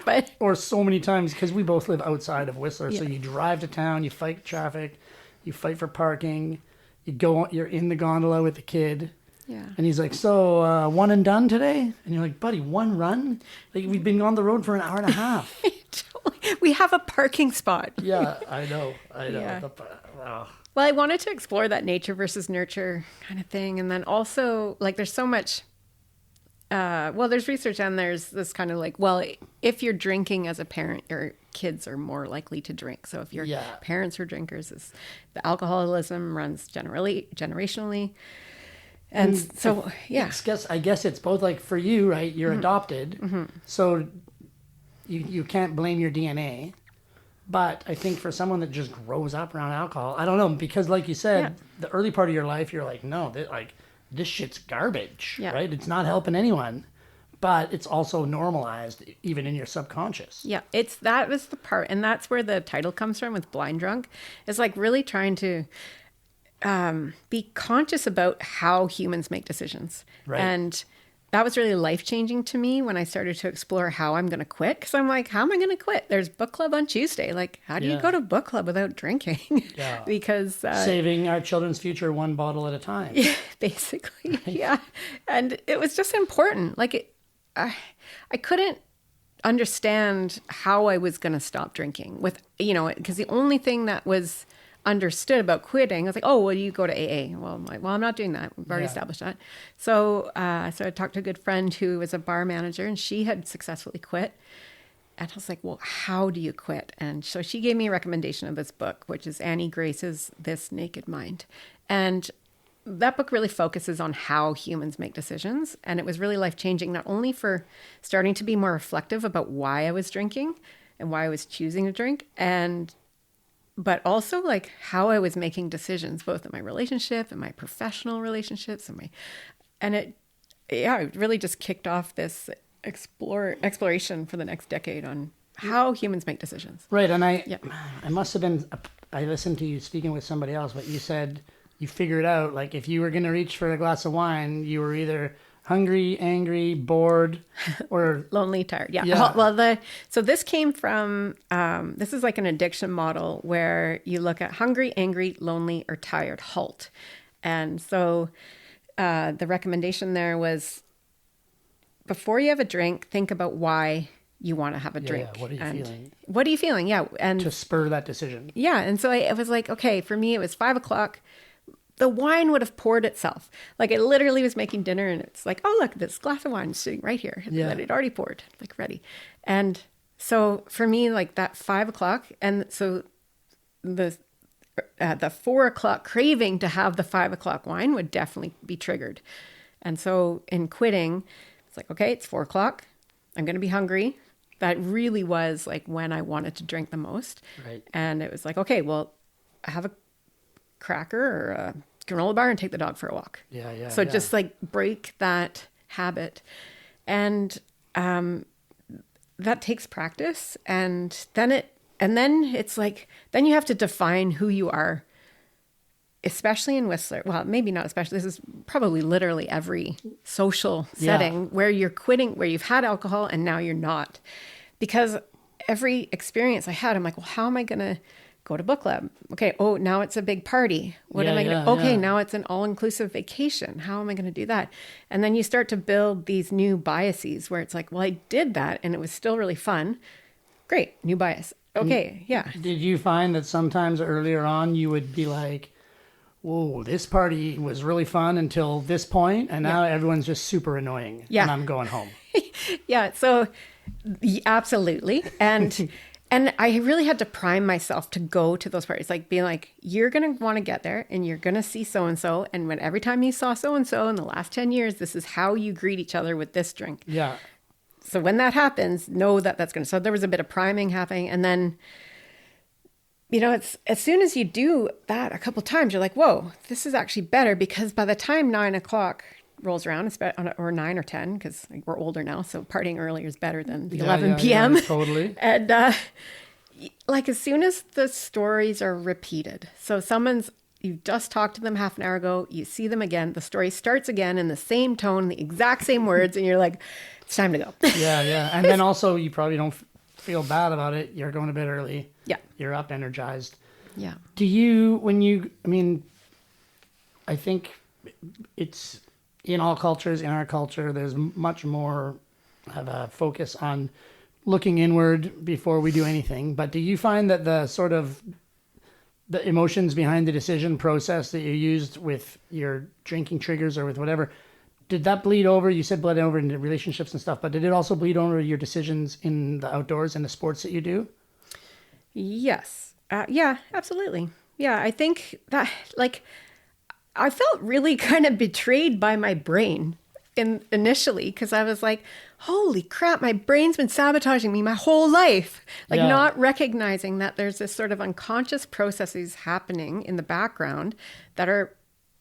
But or so many times, because we both live outside of Whistler. Yeah. So you drive to town, you fight traffic, you fight for parking, you're in the gondola with the kid. Yeah. And he's like, so one and done today? And you're like, buddy, one run? Like, we've been on the road for an hour and a half. We have a parking spot. Yeah, I know. Yeah. Wow. Well, I wanted to explore that nature versus nurture kind of thing. And then also, like, there's so much, there's research and there's this kind of like, well, if you're drinking as a parent, your kids are more likely to drink. So if your parents are drinkers, the alcoholism runs generationally. And so, yeah. I guess it's both, like, for you, right? You're adopted. So you can't blame your DNA. But I think for someone that just grows up around alcohol, I don't know, because like you said, the early part of your life, you're like, no, this shit's garbage, right? It's not helping anyone. But it's also normalized even in your subconscious. Yeah, that was the part. And that's where the title comes from with Blind Drunk. It's like really trying to be conscious about how humans make decisions. Right. And that was really life-changing to me when I started to explore how I'm going to quit. Because I'm like, how am I going to quit? There's book club on Tuesday. Like, how do you go to book club without drinking? Yeah. Because... saving our children's future one bottle at a time. Yeah, basically. Right. Yeah. And it was just important. Like, I couldn't understand how I was going to stop drinking with, because the only thing that was understood about quitting, I was like, oh, well, you go to AA. Well, I'm not doing that. We've already established that. So I talked to a good friend who was a bar manager, and she had successfully quit. And I was like, well, how do you quit? And so she gave me a recommendation of this book, which is Annie Grace's This Naked Mind. And that book really focuses on how humans make decisions. And it was really life-changing, not only for starting to be more reflective about why I was drinking and why I was choosing to drink, but also like how I was making decisions, both in my relationship and my professional relationships and it really just kicked off this exploration for the next decade on how humans make decisions. Right. And I must have been, I listened to you speaking with somebody else, but you said you figured out, like, if you were going to reach for a glass of wine, you were either hungry, angry, bored, or lonely, tired. Yeah. Well, so this came from, this is like an addiction model where you look at hungry, angry, lonely, or tired, HALT. And so the recommendation there was, before you have a drink, think about why you want to have a drink. Yeah, what are you feeling? What are you feeling? Yeah. And to spur that decision. Yeah. And so I was like, okay, for me, it was 5:00. The wine would have poured itself. Like, I literally was making dinner and it's like, oh, look, this glass of wine is sitting right here. Yeah. That it already poured, like ready. And so for me, like that 5:00, and so the 4:00 craving to have the 5:00 wine would definitely be triggered. And so in quitting, it's like, okay, it's 4:00. I'm going to be hungry. That really was like when I wanted to drink the most. Right. And it was like, okay, well, I have a cracker or a granola bar and take the dog for a walk. Yeah. So just like break that habit. And that takes practice. And then it's like, then you have to define who you are, especially in Whistler. Well, maybe not especially. This is probably literally every social setting where you're quitting, where you've had alcohol and now you're not. Because every experience I had, I'm like, well, how am I going to go to book club? Okay. Oh, now it's a big party. What am I going to, okay, now it's an all-inclusive vacation. How am I going to do that? And then you start to build these new biases where it's like, well, I did that and it was still really fun. Great. New bias. Okay. Yeah. Did you find that sometimes earlier on you would be like, whoa, this party was really fun until this point, and now everyone's just super annoying, and I'm going home? Yeah. So absolutely. And I really had to prime myself to go to those parties, like being like, you're going to want to get there and you're going to see so-and-so. And when every time you saw so-and-so in the last 10 years, this is how you greet each other with this drink. Yeah. So when that happens, know that that's going to, so there was a bit of priming happening. And then, you know, it's as soon as you do that a couple times, you're like, whoa, this is actually better, because by the time 9:00 rolls around, it's or 9 or 10, because we're older now, so partying earlier is better than the 11 p.m. Yeah, totally. And like, as soon as the stories are repeated, so you just talked to them half an hour ago, you see them again, the story starts again in the same tone, the exact same words, and you're like, it's time to go. Yeah. And then also, you probably don't feel bad about it. You're going to bed early. Yeah. You're up, energized. Yeah. Do you, I think it's in all cultures, in our culture, there's much more of a focus on looking inward before we do anything. But do you find that the emotions behind the decision process that you used with your drinking triggers or with whatever, did that bleed over? You said bleed over into relationships and stuff, but did it also bleed over your decisions in the outdoors and the sports that you do? Yes. Yeah, absolutely. Yeah, I think that, like, I felt really kind of betrayed by my brain initially, because I was like, holy crap, my brain's been sabotaging me my whole life. Like, not recognizing that there's this sort of unconscious processes happening in the background that are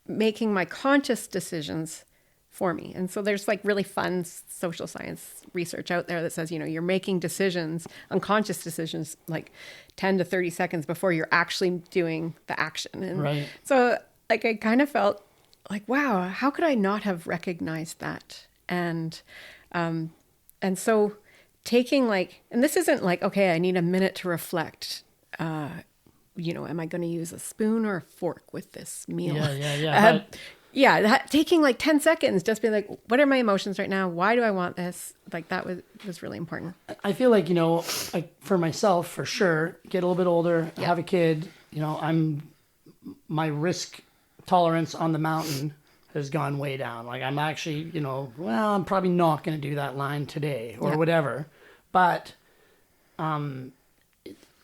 making my conscious decisions for me. And so there's like really fun social science research out there that says, you know, you're making decisions, unconscious decisions, like 10 to 30 seconds before you're actually doing the action. And so, like, I kind of felt like, wow, how could I not have recognized that? And so taking, like, and this isn't like, okay, I need a minute to reflect, you know, am I going to use a spoon or a fork with this meal? Taking like 10 seconds, just be like, what are my emotions right now? Why do I want this? Like, that was really important. I feel like, you know, for myself, for sure, get a little bit older, have a kid, you know, my risk tolerance on the mountain has gone way down. Like, I'm actually, you know, well, I'm probably not going to do that line today or whatever. But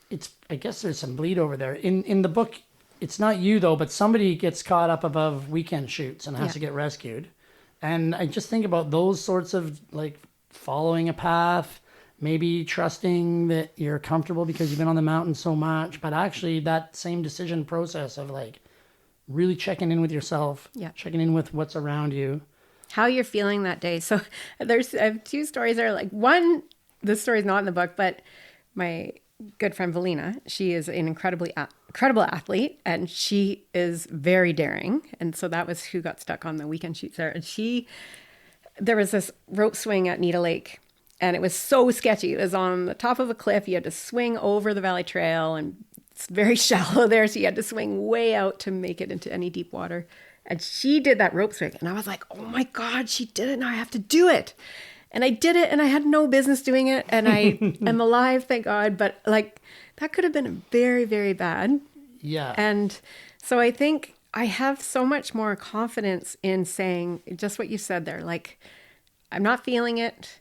it's, I guess there's some bleed over there. In the book, it's not you though, but somebody gets caught up above weekend shoots and has Yeah. to get rescued. And I just think about those sorts of like following a path, maybe trusting that you're comfortable because you've been on the mountain so much, but actually that same decision process of like really checking in with yourself, Yeah. checking in with what's around you. How you're feeling that day. So I have two stories that are like, one, this story is not in the book, but my good friend Valina, she is an incredible athlete, and she is very daring. And so that was who got stuck on the weekend shoots there. And there was this rope swing at Needle Lake, and it was so sketchy. It was on the top of a cliff. You had to swing over the valley trail, and it's very shallow there. So you had to swing way out to make it into any deep water. And she did that rope swing. And I was like, oh my God, she did it. Now I have to do it. And I did it, and I had no business doing it. And I am alive, thank God. But like, that could have been very, very bad. Yeah. And so I think I have so much more confidence in saying just what you said there. Like, I'm not feeling it.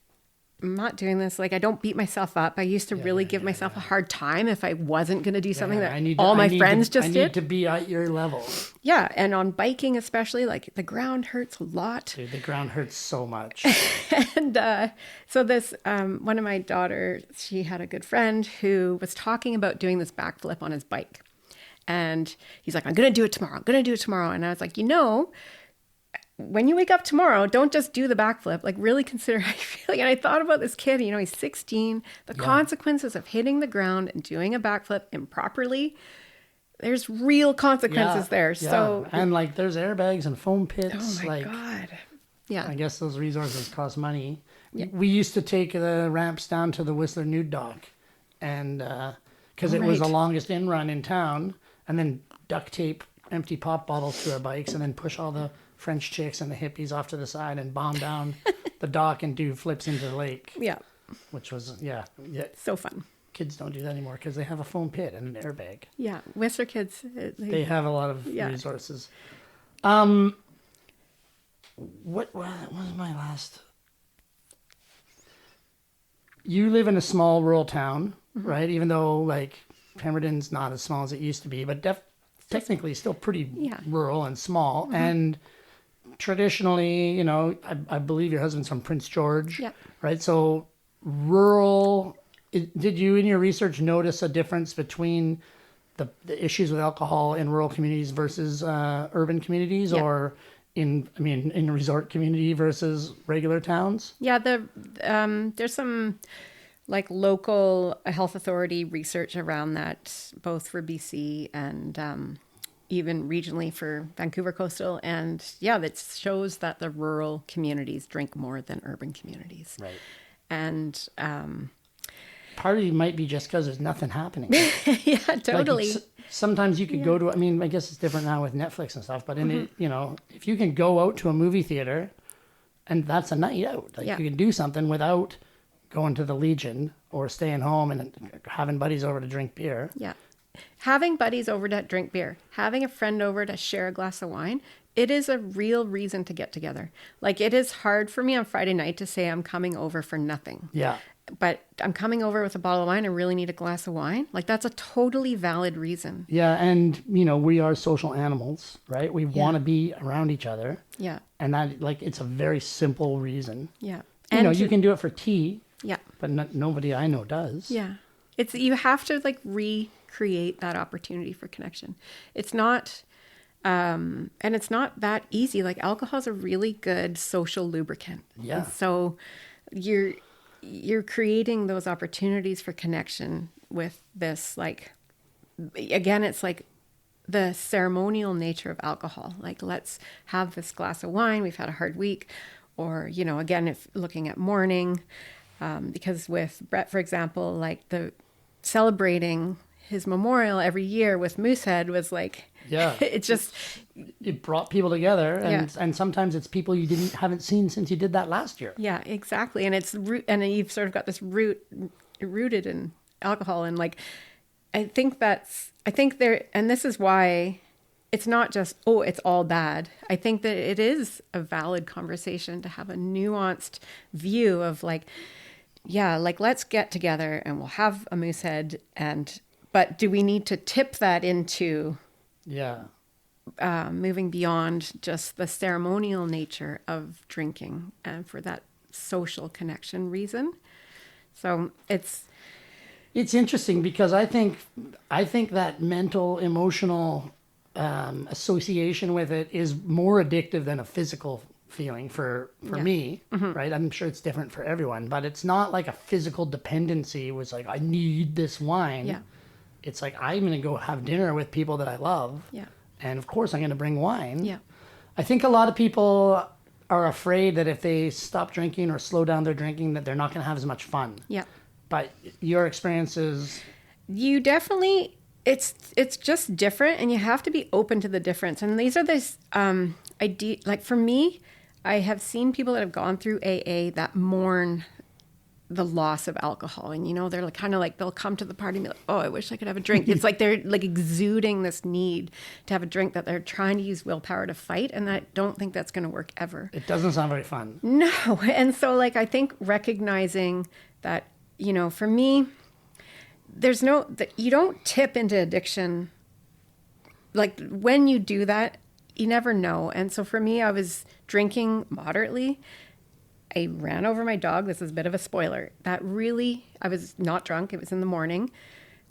I'm not doing this. Like, I don't beat myself up. I used to really give myself a hard time if I wasn't going to do something that all my friends just did. I need to be at your level. Yeah. And on biking, especially, like, the ground hurts a lot. Dude, the ground hurts so much. And so this, one of my daughters, she had a good friend who was talking about doing this backflip on his bike. And he's like, I'm going to do it tomorrow. I'm going to do it tomorrow. And I was like, when you wake up tomorrow, don't just do the backflip. Like, really consider how you're feeling. And I thought about this kid, he's 16. The consequences of hitting the ground and doing a backflip improperly, there's real consequences there. Yeah. So, and like, there's airbags and foam pits. oh my God. Yeah. I guess those resources cost money. Yeah. We used to take the ramps down to the Whistler Nude Dock, and because it was the longest in run in town, and then duct tape empty pop bottles to our bikes, and then push all the French chicks and the hippies off to the side and bomb down the dock and do flips into the lake. Yeah. Which was, So fun. Kids don't do that anymore because they have a foam pit and an airbag. Yeah. Whistler kids. They have a lot of resources. What was my last? You live in a small rural town, right? Even though like Pemberton's not as small as it used to be, but technically still pretty rural and small. And traditionally, I believe your husband's from Prince George, right? So rural. Did you in your research notice a difference between the issues with alcohol in rural communities versus urban communities, or in resort community versus regular towns? Yeah, there's some like local health authority research around that, both for BC and even regionally for Vancouver Coastal. And that shows that the rural communities drink more than urban communities. Right. And part of it might be just because there's nothing happening. Yeah, totally. Like sometimes you could go to, I guess it's different now with Netflix and stuff, but in it, if you can go out to a movie theater and that's a night out, you can do something without going to the Legion or staying home and having buddies over to drink beer. Yeah. Having buddies over to drink beer, having a friend over to share a glass of wine, it is a real reason to get together. Like, it is hard for me on Friday night to say I'm coming over for nothing. Yeah. But I'm coming over with a bottle of wine. I really need a glass of wine. Like, that's a totally valid reason. Yeah. And, we are social animals, right? We want to be around each other. Yeah. And that, it's a very simple reason. Yeah. And you can do it for tea. Yeah. But nobody I know does. Yeah. You have to recreate that opportunity for connection. It's not, and it's not that easy. Like, alcohol is a really good social lubricant. Yeah. And so you're creating those opportunities for connection with this, again, it's like the ceremonial nature of alcohol. Like, let's have this glass of wine. We've had a hard week. Or, again, if looking at mourning, because with Brett, for example, the celebrating his memorial every year with Moosehead was it brought people together, and sometimes it's people you haven't seen since you did that last year. Yeah, exactly. And and you've sort of got this rooted in alcohol, and I think there, and this is why it's not just, it's all bad. I think that it is a valid conversation to have a nuanced view of let's get together and we'll have a Moosehead, but do we need to tip that into Yeah. moving beyond just the ceremonial nature of drinking and for that social connection reason. So it's interesting because I think that mental, emotional association with it is more addictive than a physical feeling for me, right? I'm sure it's different for everyone, but it's not like a physical dependency. It was like, I need this wine. Yeah. It's like, I'm going to go have dinner with people that I love. Yeah. And of course I'm going to bring wine. Yeah. I think a lot of people are afraid that if they stop drinking or slow down their drinking, that they're not going to have as much fun. Yeah. But your experience is... You definitely, it's just different, and you have to be open to the difference. And these are this idea, like for me, I have seen people that have gone through AA that mourn the loss of alcohol. And, you know, they're like, kind of like, they'll come to the party and be like, oh, I wish I could have a drink. It's like they're like exuding this need to have a drink that they're trying to use willpower to fight. And I don't think that's going to work ever. It doesn't sound very fun. No. And so like, I think recognizing that, you know, for me, there's no, you don't tip into addiction. Like when you do that, you never know. And so for me, I was drinking moderately. I ran over my dog. This is a bit of a spoiler. That really, I was not drunk. It was in the morning.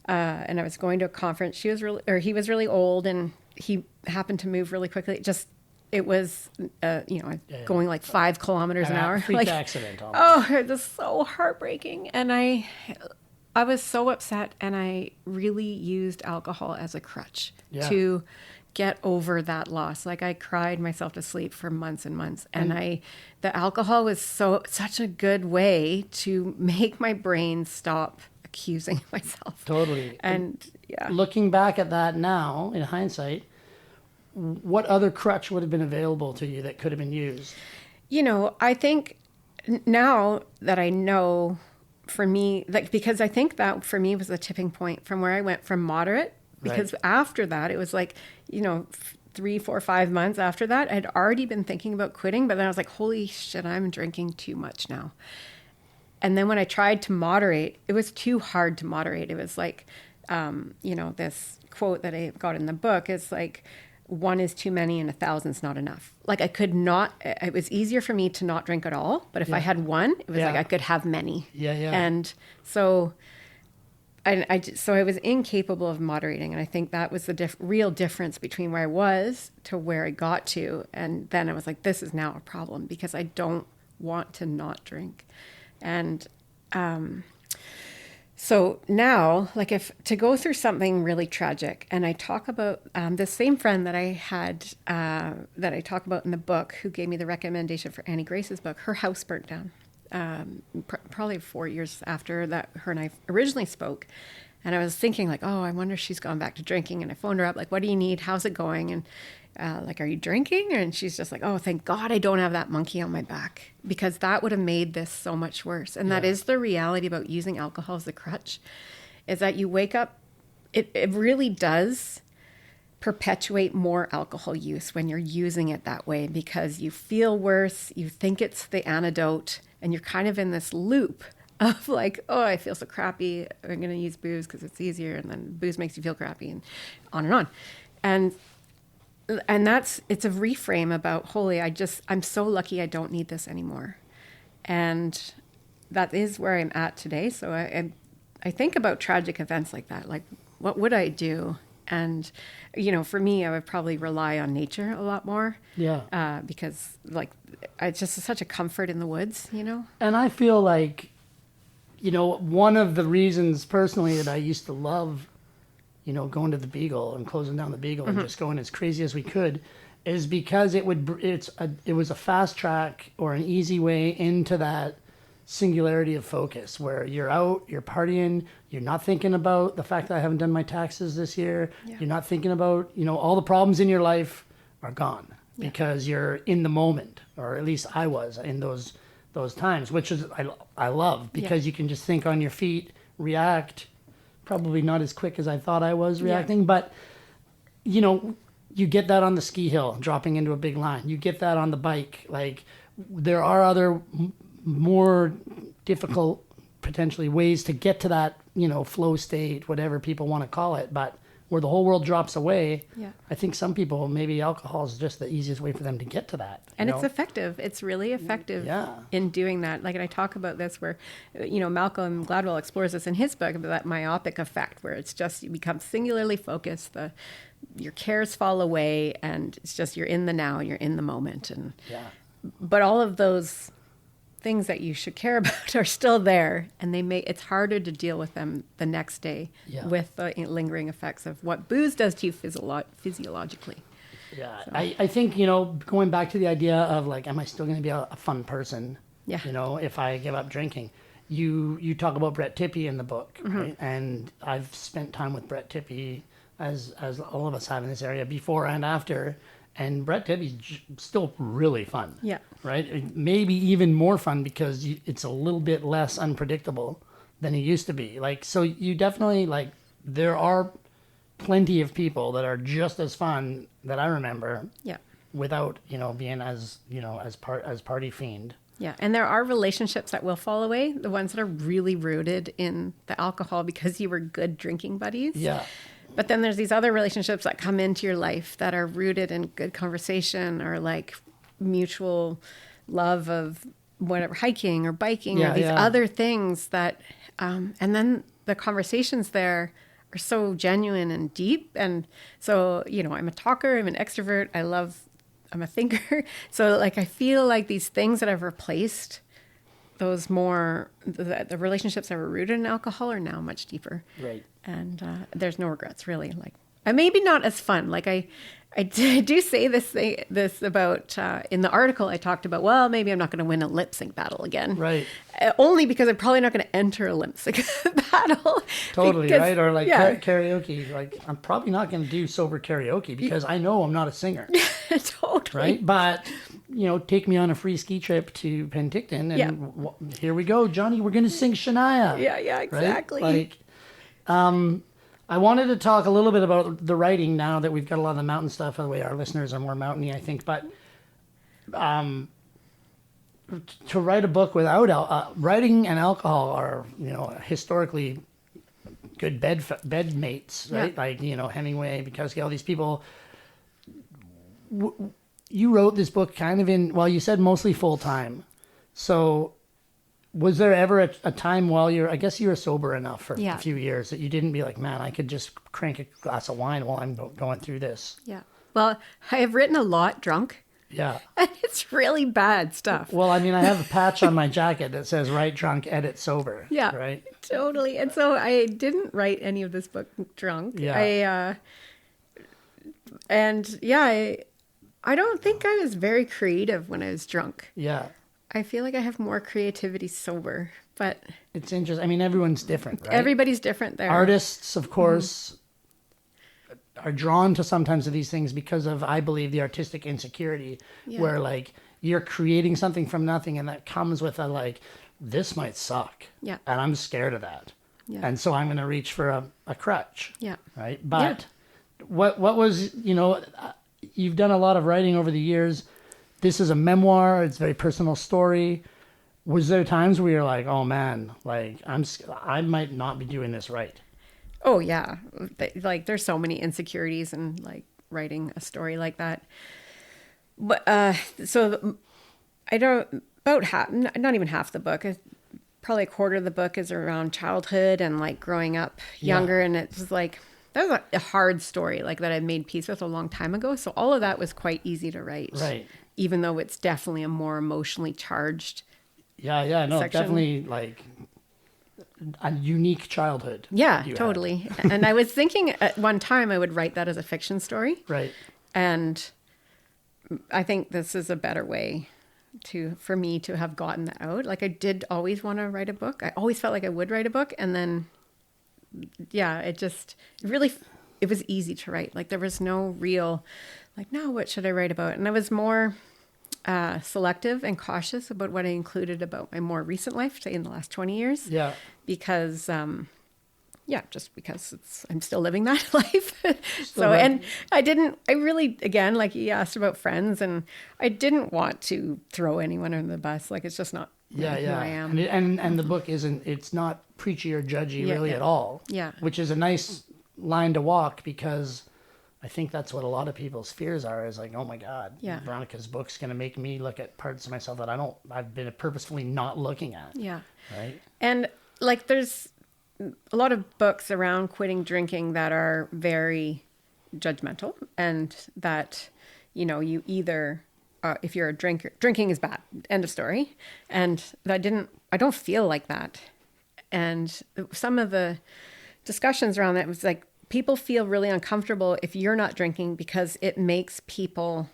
And I was going to a conference. He was really old, and he happened to move really quickly. It was, going like 5 kilometers an hour. Freak like, accident. Almost. Oh, it was so heartbreaking. And I was so upset, and I really used alcohol as a crutch to get over that loss. Like I cried myself to sleep for months and months. And the alcohol was such a good way to make my brain stop accusing myself. Totally. And yeah. Looking back at that now, in hindsight, what other crutch would have been available to you that could have been used? You know, I think now that I know, for me, like, because I think that for me was the tipping point from where I went from moderate, because after that, it was like, you know, 3, 4, 5 months after that, I'd already been thinking about quitting, but then I was like, holy shit, I'm drinking too much now. And then when I tried to moderate, it was too hard to moderate. It was like, this quote that I got in the book is like, 1 is too many and 1,000's not enough. Like I could not, it was easier for me to not drink at all. But if I had 1, it was like I could have many. Yeah. And so I was incapable of moderating. And I think that was the real difference between where I was to where I got to. And then I was like, this is now a problem because I don't want to not drink. And so now, like if to go through something really tragic, and I talk about the same friend that I had, that I talk about in the book, who gave me the recommendation for Annie Grace's book, her house burnt down. Probably 4 years after that her and I originally spoke. And I was thinking like, oh, I wonder if she's gone back to drinking. And I phoned her up, like, what do you need? How's it going? And are you drinking? And she's just like, oh, thank God I don't have that monkey on my back, because that would have made this so much worse. And that is the reality about using alcohol as a crutch, is that you wake up, it really does perpetuate more alcohol use when you're using it that way, because you feel worse, you think it's the antidote, and you're kind of in this loop of like, oh, I feel so crappy, I'm going to use booze because it's easier, and then booze makes you feel crappy, and on and on. And it's a reframe about, holy, I'm so lucky I don't need this anymore. And that is where I'm at today. So I think about tragic events like that, like what would I do? And, you know, for me, I would probably rely on nature a lot more. Yeah. Because like, it's just such a comfort in the woods, you know? And I feel like, you know, one of the reasons personally that I used to love, you know, going to the Beagle and closing down the Beagle and just going as crazy as we could, is because it was a fast track or an easy way into that singularity of focus where you're out, you're partying, you're not thinking about the fact that I haven't done my taxes this year. Yeah. You're not thinking about, you know, all the problems in your life are gone because you're in the moment, or at least I was in those times, which is I love, because you can just think on your feet, react, probably not as quick as I thought I was reacting, but you know, you get that on the ski hill, dropping into a big line. You get that on the bike. Like there are other more difficult potentially ways to get to that, you know, flow state, whatever people want to call it. But where the whole world drops away. Yeah. I think some people, maybe alcohol is just the easiest way for them to get to that. And it's effective. It's really effective in doing that. Like, and I talk about this where, Malcolm Gladwell explores this in his book about that myopic effect, where it's just, you become singularly focused, your cares fall away, and it's just, you're in the now, you're in the moment. And but all of those things that you should care about are still there, and it's harder to deal with them the next day with the lingering effects of what booze does to you physiologically. Yeah, so. I think, going back to the idea of like, am I still going to be a fun person? Yeah. If I give up drinking. You talk about Brett Tippie in the book, right? And I've spent time with Brett Tippie, as all of us have in this area, before and after. And Brett Tippie's still really fun. Yeah. Right? Maybe even more fun because it's a little bit less unpredictable than he used to be. Like, so you definitely, like, there are plenty of people that are just as fun that I remember. Yeah. Without, being as party fiend. Yeah. And there are relationships that will fall away, the ones that are really rooted in the alcohol because you were good drinking buddies. Yeah. But then there's these other relationships that come into your life that are rooted in good conversation or like mutual love of whatever, hiking or biking or these other things that, and then the conversations there are so genuine and deep. And so, I'm a talker, I'm an extrovert, I'm a thinker. So like, I feel like these things that I've replaced, those more, the relationships that were rooted in alcohol are now much deeper. Right. And there's no regrets, really. Like, maybe not as fun. Like I do say this about in the article I talked about. Well, maybe I'm not going to win a lip sync battle again. Right. Only because I'm probably not going to enter a lip sync battle. Totally because, right. Or like karaoke. Like I'm probably not going to do sober karaoke because I know I'm not a singer. Totally. Right. But take me on a free ski trip to Penticton, and here we go, Johnny. We're going to sing Shania. Yeah. Exactly. Right? Like. I wanted to talk a little bit about the writing now that we've got a lot of the mountain stuff. By the way, our listeners are more mountainy, I think. But to write a book without writing and alcohol are, historically good bed mates, right? Like, Hemingway, Bukowski, all these people. You wrote this book kind of you said mostly full time. So was there ever a time while I guess you were sober enough for a few years that you didn't be like, man, I could just crank a glass of wine while I'm going through this? Yeah. Well, I have written a lot drunk. Yeah. And it's really bad stuff. Well, I mean, I have a patch on my jacket that says write drunk, edit sober. Yeah. Right? Totally. And so I didn't write any of this book drunk. Yeah. I don't think I was very creative when I was drunk. Yeah. I feel like I have more creativity sober, but it's interesting. I mean, everyone's different, right? Everybody's different there. Artists, of course, are drawn to sometimes of these things because of, I believe, the artistic insecurity where like you're creating something from nothing and that comes with a like, this might suck. Yeah. And I'm scared of that. Yeah. And so I'm going to reach for a crutch. Yeah. Right. But what was, you've done a lot of writing over the years. This is a memoir. It's a very personal story. Was there times where you're like, oh man, like I might not be doing this right? Oh yeah. Like there's so many insecurities in like writing a story like that. But so I don't, about half, not even half the book, probably a quarter of the book is around childhood and like growing up younger. And it's like, that was a hard story like that I made peace with a long time ago. So all of that was quite easy to write. Right. Even though it's definitely a more emotionally charged section. Definitely like a unique childhood. Yeah, totally. And I was thinking at one time I would write that as a fiction story. Right. And I think this is a better way for me to have gotten that out. Like I did always want to write a book. I always felt like I would write a book. And then, it was easy to write. Like there was no real, like, no, what should I write about? And I was more selective and cautious about what I included about my more recent life, say in the last 20 years. Yeah. Because, just because I'm still living that life. And I really, again, like you asked about friends, and I didn't want to throw anyone under the bus. Like it's just not who I am. And the book it's not preachy or judgy really at all. Yeah. Which is a nice line to walk, because I think that's what a lot of people's fears are, is like, oh my God, Yeah. Veronica's book's going to make me look at parts of myself that I've been purposefully not looking at. Yeah. Right. And like, there's a lot of books around quitting drinking that are very judgmental, and that, you know, you either, if you're a drinker, drinking is bad, end of story. And I don't feel like that. And some of the discussions around that was like, people feel really uncomfortable if you're not drinking, because it makes people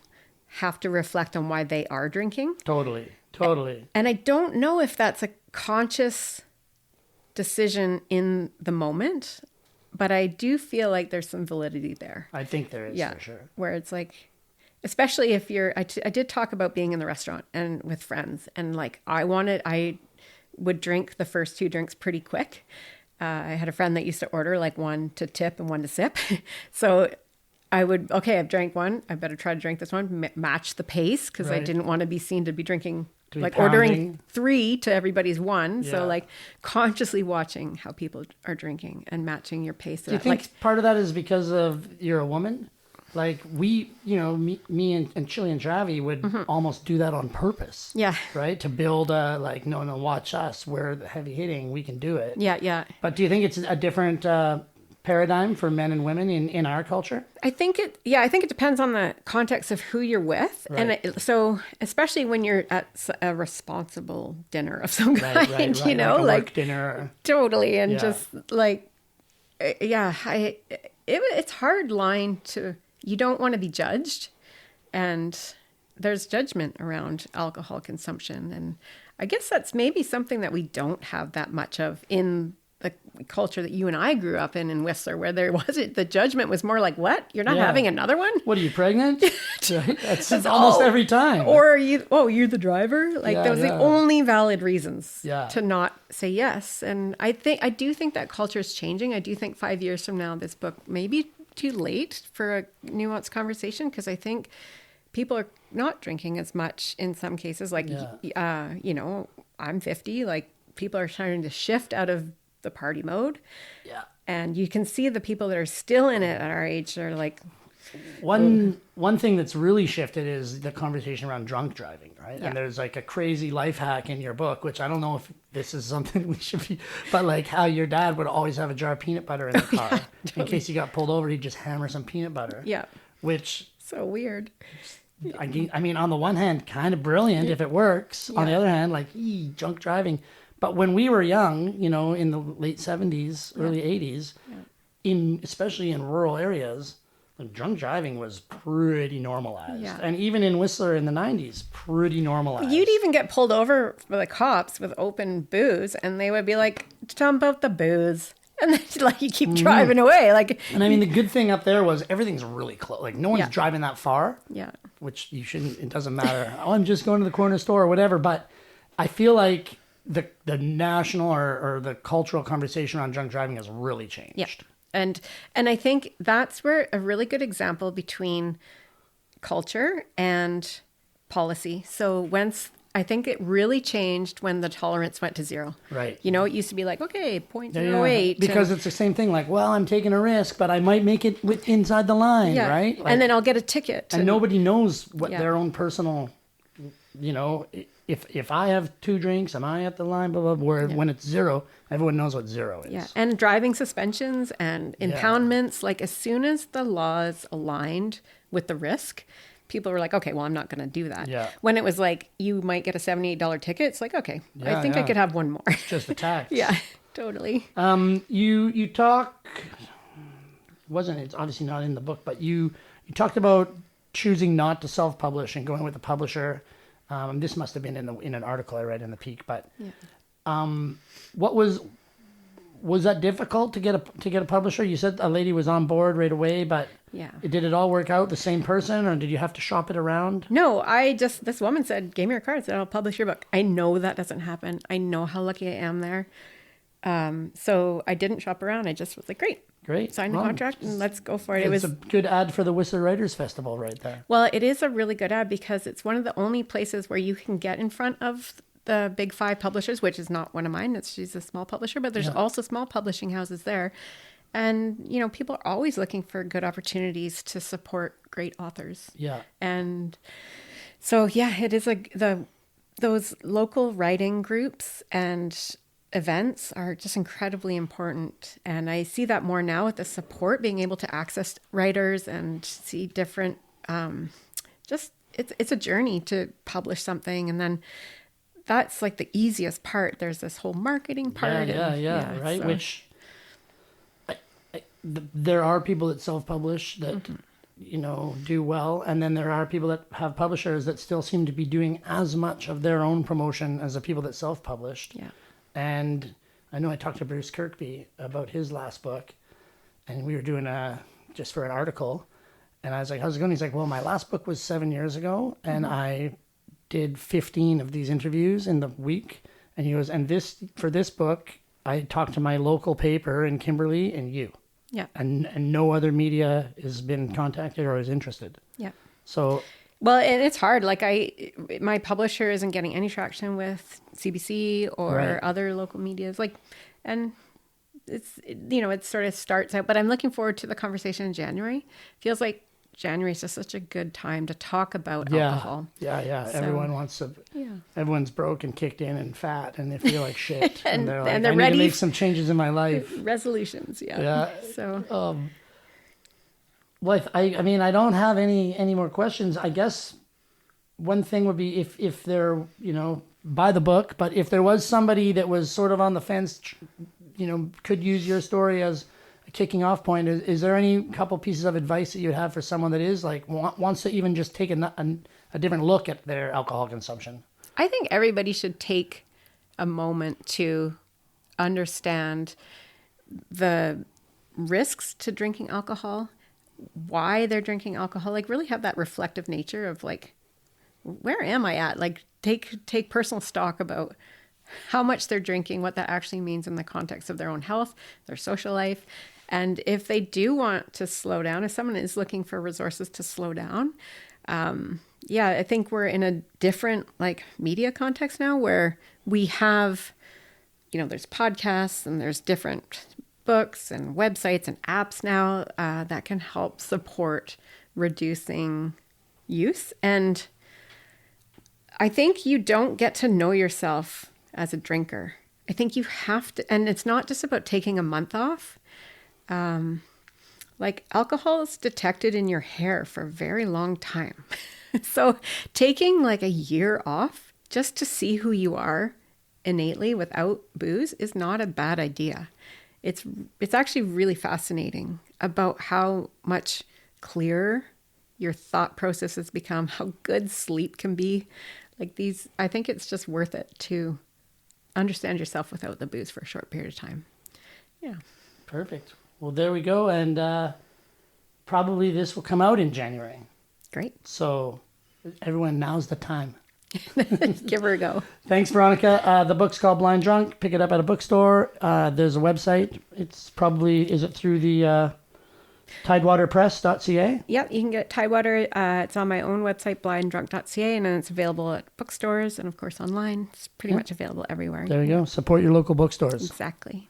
have to reflect on why they are drinking. Totally. And I don't know if that's a conscious decision in the moment, but I do feel like there's some validity there. I think there is, for sure. Where it's like, especially if I did talk about being in the restaurant and with friends, and like, I would drink the first 2 drinks pretty quick. I had a friend that used to order like 1 to tip and 1 to sip. So I would, okay, I've drank 1. I better try to drink this one, match the pace, because I didn't want to be seen to be drinking, ordering 3 to everybody's 1. Yeah. So like consciously watching how people are drinking and matching your pace. Do you think part of that is because of you're a woman? Like we, you know, me and Chili and Travi would almost do that on purpose. Yeah. Right? To build a, like, no, watch us. We're the heavy hitting. We can do it. Yeah. But do you think it's a different paradigm for men and women in our culture? I think it depends on the context of who you're with. Right. And so especially when you're at a responsible dinner of some kind, right. You know, like work dinner. Totally. And just like, it's hard line to, you don't want to be judged, and there's judgment around alcohol consumption. And I guess that's maybe something that we don't have that much of in the culture that you and I grew up in Whistler, where there wasn't, the judgment was more like, what? You're not having another one? What, are you pregnant? That's almost every time. Or you're the driver? Like, those are the only valid reasons to not say yes. And I do think that culture is changing. I do think 5 years from now, this book may be too late for a nuanced conversation, because I think people are not drinking as much in some cases. Like, you know, I'm 50, like people are starting to shift out of the party mode. Yeah. And you can see the people that are still in it at our age are like... One thing that's really shifted is the conversation around drunk driving, right? Yeah. And there's like a crazy life hack in your book, which I don't know if this is something we should be, but like how your dad would always have a jar of peanut butter in the car. Totally. In case he got pulled over, he'd just hammer some peanut butter. Yeah. Which... So weird. I mean, on the one hand, kind of brilliant if it works. Yeah. On the other hand, like, drunk driving. But when we were young, you know, in the late 70s, early 80s, especially in rural areas, drunk driving was pretty normalized. Yeah. And even in Whistler in the 90s, pretty normalized. You'd even get pulled over by the cops with open booze, and they would be like, dump out the booze. And then like you keep driving away. Like, and I mean, the good thing up there was everything's really close. Like, no one's driving that far. Yeah. Which you shouldn't, it doesn't matter. I'm just going to the corner store or whatever. But I feel like the national or the cultural conversation around drunk driving has really changed. Yeah. And I think that's where a really good example between culture and policy. So I think it really changed when the tolerance went to 0. Right. You know, it used to be like, okay, 0.08. Because it's the same thing. Like, well, I'm taking a risk, but I might make it inside the line, right? Like, and then I'll get a ticket. And nobody knows what their own personal, you know, if I have 2 drinks, am I at the line, blah, blah, blah. Where when it's 0, everyone knows what 0 is. Yeah. And driving suspensions and impoundments, like as soon as the laws aligned with the risk, people were like, okay, well, I'm not going to do that. Yeah. When it was like, you might get a $78 ticket, it's like, okay, I think I could have one more. Just the tax. Yeah, totally. You talk, it's obviously not in the book, but you talked about choosing not to self-publish and going with a publisher. This must have been in an article I read in the Peak, but what was that difficult to get a publisher? You said a lady was on board right away, but did it all work out the same person, or did you have to shop it around? No, this woman said, gave me her card, said, I'll publish your book. I know that doesn't happen. I know how lucky I am there. So I didn't shop around. I just was like, great. Sign the contract and let's go for it. It's a good ad for the Whistler Writers Festival right there. Well, it is a really good ad because it's one of the only places where you can get in front of the big 5 publishers, which is not one of mine. She's a small publisher, but there's also small publishing houses there. And, you know, people are always looking for good opportunities to support great authors. Yeah. And so, yeah, it is those local writing groups and events are just incredibly important. And I see that more now with the support, being able to access writers and see different, it's a journey to publish something. And then that's like the easiest part. There's this whole marketing part. Right. So. Which there are people that self-publish that, you know, do well. And then there are people that have publishers that still seem to be doing as much of their own promotion as the people that self-published. Yeah. And I know I talked to Bruce Kirkby about his last book, and we were doing just for an article. And I was like, how's it going? He's like, well, my last book was 7 years ago, and I did 15 of these interviews in the week. And he goes, and for this book, I talked to my local paper in Kimberley and you. Yeah. And no other media has been contacted or is interested. Yeah. So, well, and it's hard. Like my publisher isn't getting any traction with CBC or other local medias. Like, and it's, you know, it sort of starts out, but I'm looking forward to the conversation in January. Feels like January is just such a good time to talk about alcohol. Yeah. So, everyone wants to, everyone's broke and kicked in and fat and they feel like shit. and they're like, and they're I ready need to make some changes in my life. Resolutions. Yeah. So, well, I mean, I don't have any more questions. I guess one thing would be if they're, you know, buy the book, but if there was somebody that was sort of on the fence, you know, could use your story as a kicking off point, is there any couple pieces of advice that you'd have for someone that is like wants to even just take a different look at their alcohol consumption? I think everybody should take a moment to understand the risks to drinking alcohol, why they're drinking alcohol, like really have that reflective nature of like, where am I at? Like take personal stock about how much they're drinking, what that actually means in the context of their own health, their social life. And if they do want to slow down, if someone is looking for resources to slow down, I think we're in a different like media context now where we have, you know, there's podcasts and there's different books and websites and apps now that can help support reducing use. And I think you don't get to know yourself as a drinker. I think you have to, and it's not just about taking a month off. Like alcohol is detected in your hair for a very long time. So taking like a year off just to see who you are innately without booze is not a bad idea. It's actually really fascinating about how much clearer your thought processes become, how good sleep can be. Like I think it's just worth it to understand yourself without the booze for a short period of time. Yeah. Perfect. Well, there we go. And probably this will come out in January. Great. So everyone, now's the time. Give her a go. Thanks, Veronica. The book's called Blind Drunk. Pick it up at a bookstore. There's a website. It's probably, is it through the tidewaterpress.ca? Yep, you can get Tidewater. It's on my own website, blinddrunk.ca, and then it's available at bookstores and, of course, online. It's pretty much available everywhere. There you go. Support your local bookstores. Exactly.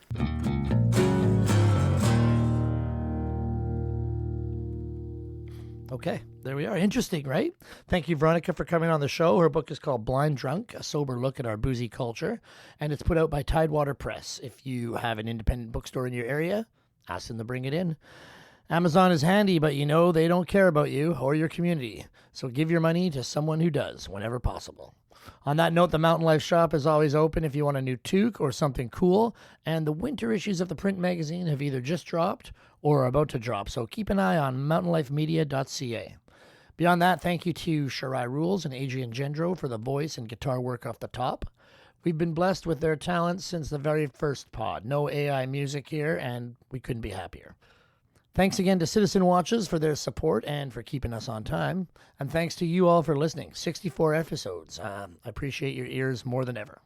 Okay, there we are. Interesting, right? Thank you, Veronica, for coming on the show. Her book is called Blind Drunk, a sober look at our boozy culture, and it's put out by Tidewater Press. If you have an independent bookstore in your area, ask them to bring it in. Amazon is handy, but you know they don't care about you or your community, so give your money to someone who does whenever possible. On that note, the Mountain Life shop is always open if you want a new toque or something cool, and the winter issues of the print magazine have either just dropped or are about to drop, so keep an eye on mountainlifemedia.ca. Beyond that, thank you to Shirai Rules and Adrian Gendro for the voice and guitar work off the top. We've been blessed with their talents since the very first pod. No AI music here, and we couldn't be happier. Thanks again to Citizen Watches for their support and for keeping us on time. And thanks to you all for listening. 64 episodes. I appreciate your ears more than ever.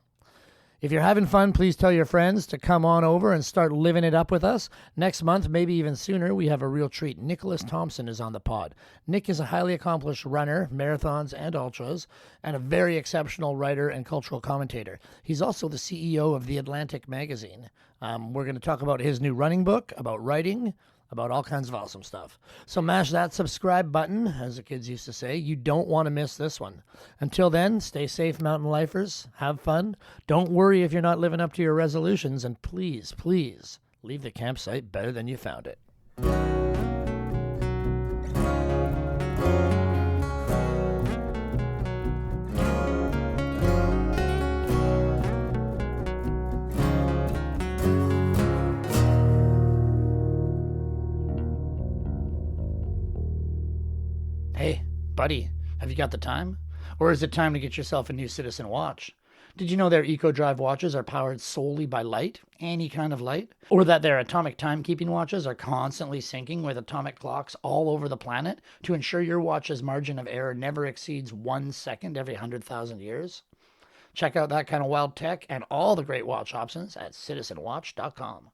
If you're having fun, please tell your friends to come on over and start living it up with us. Next month, maybe even sooner, we have a real treat. Nicholas Thompson is on the pod. Nick is a highly accomplished runner, marathons and ultras, and a very exceptional writer and cultural commentator. He's also the CEO of The Atlantic magazine. We're going to talk about his new running book, about writing, about all kinds of awesome stuff. So mash that subscribe button, as the kids used to say. You don't want to miss this one. Until then, stay safe, mountain lifers. Have fun. Don't worry if you're not living up to your resolutions. And please, please, leave the campsite better than you found it. Hey, buddy, have you got the time? Or is it time to get yourself a new Citizen watch? Did you know their EcoDrive watches are powered solely by light, any kind of light? Or that their atomic timekeeping watches are constantly syncing with atomic clocks all over the planet to ensure your watch's margin of error never exceeds 1 second every 100,000 years? Check out that kind of wild tech and all the great watch options at citizenwatch.com.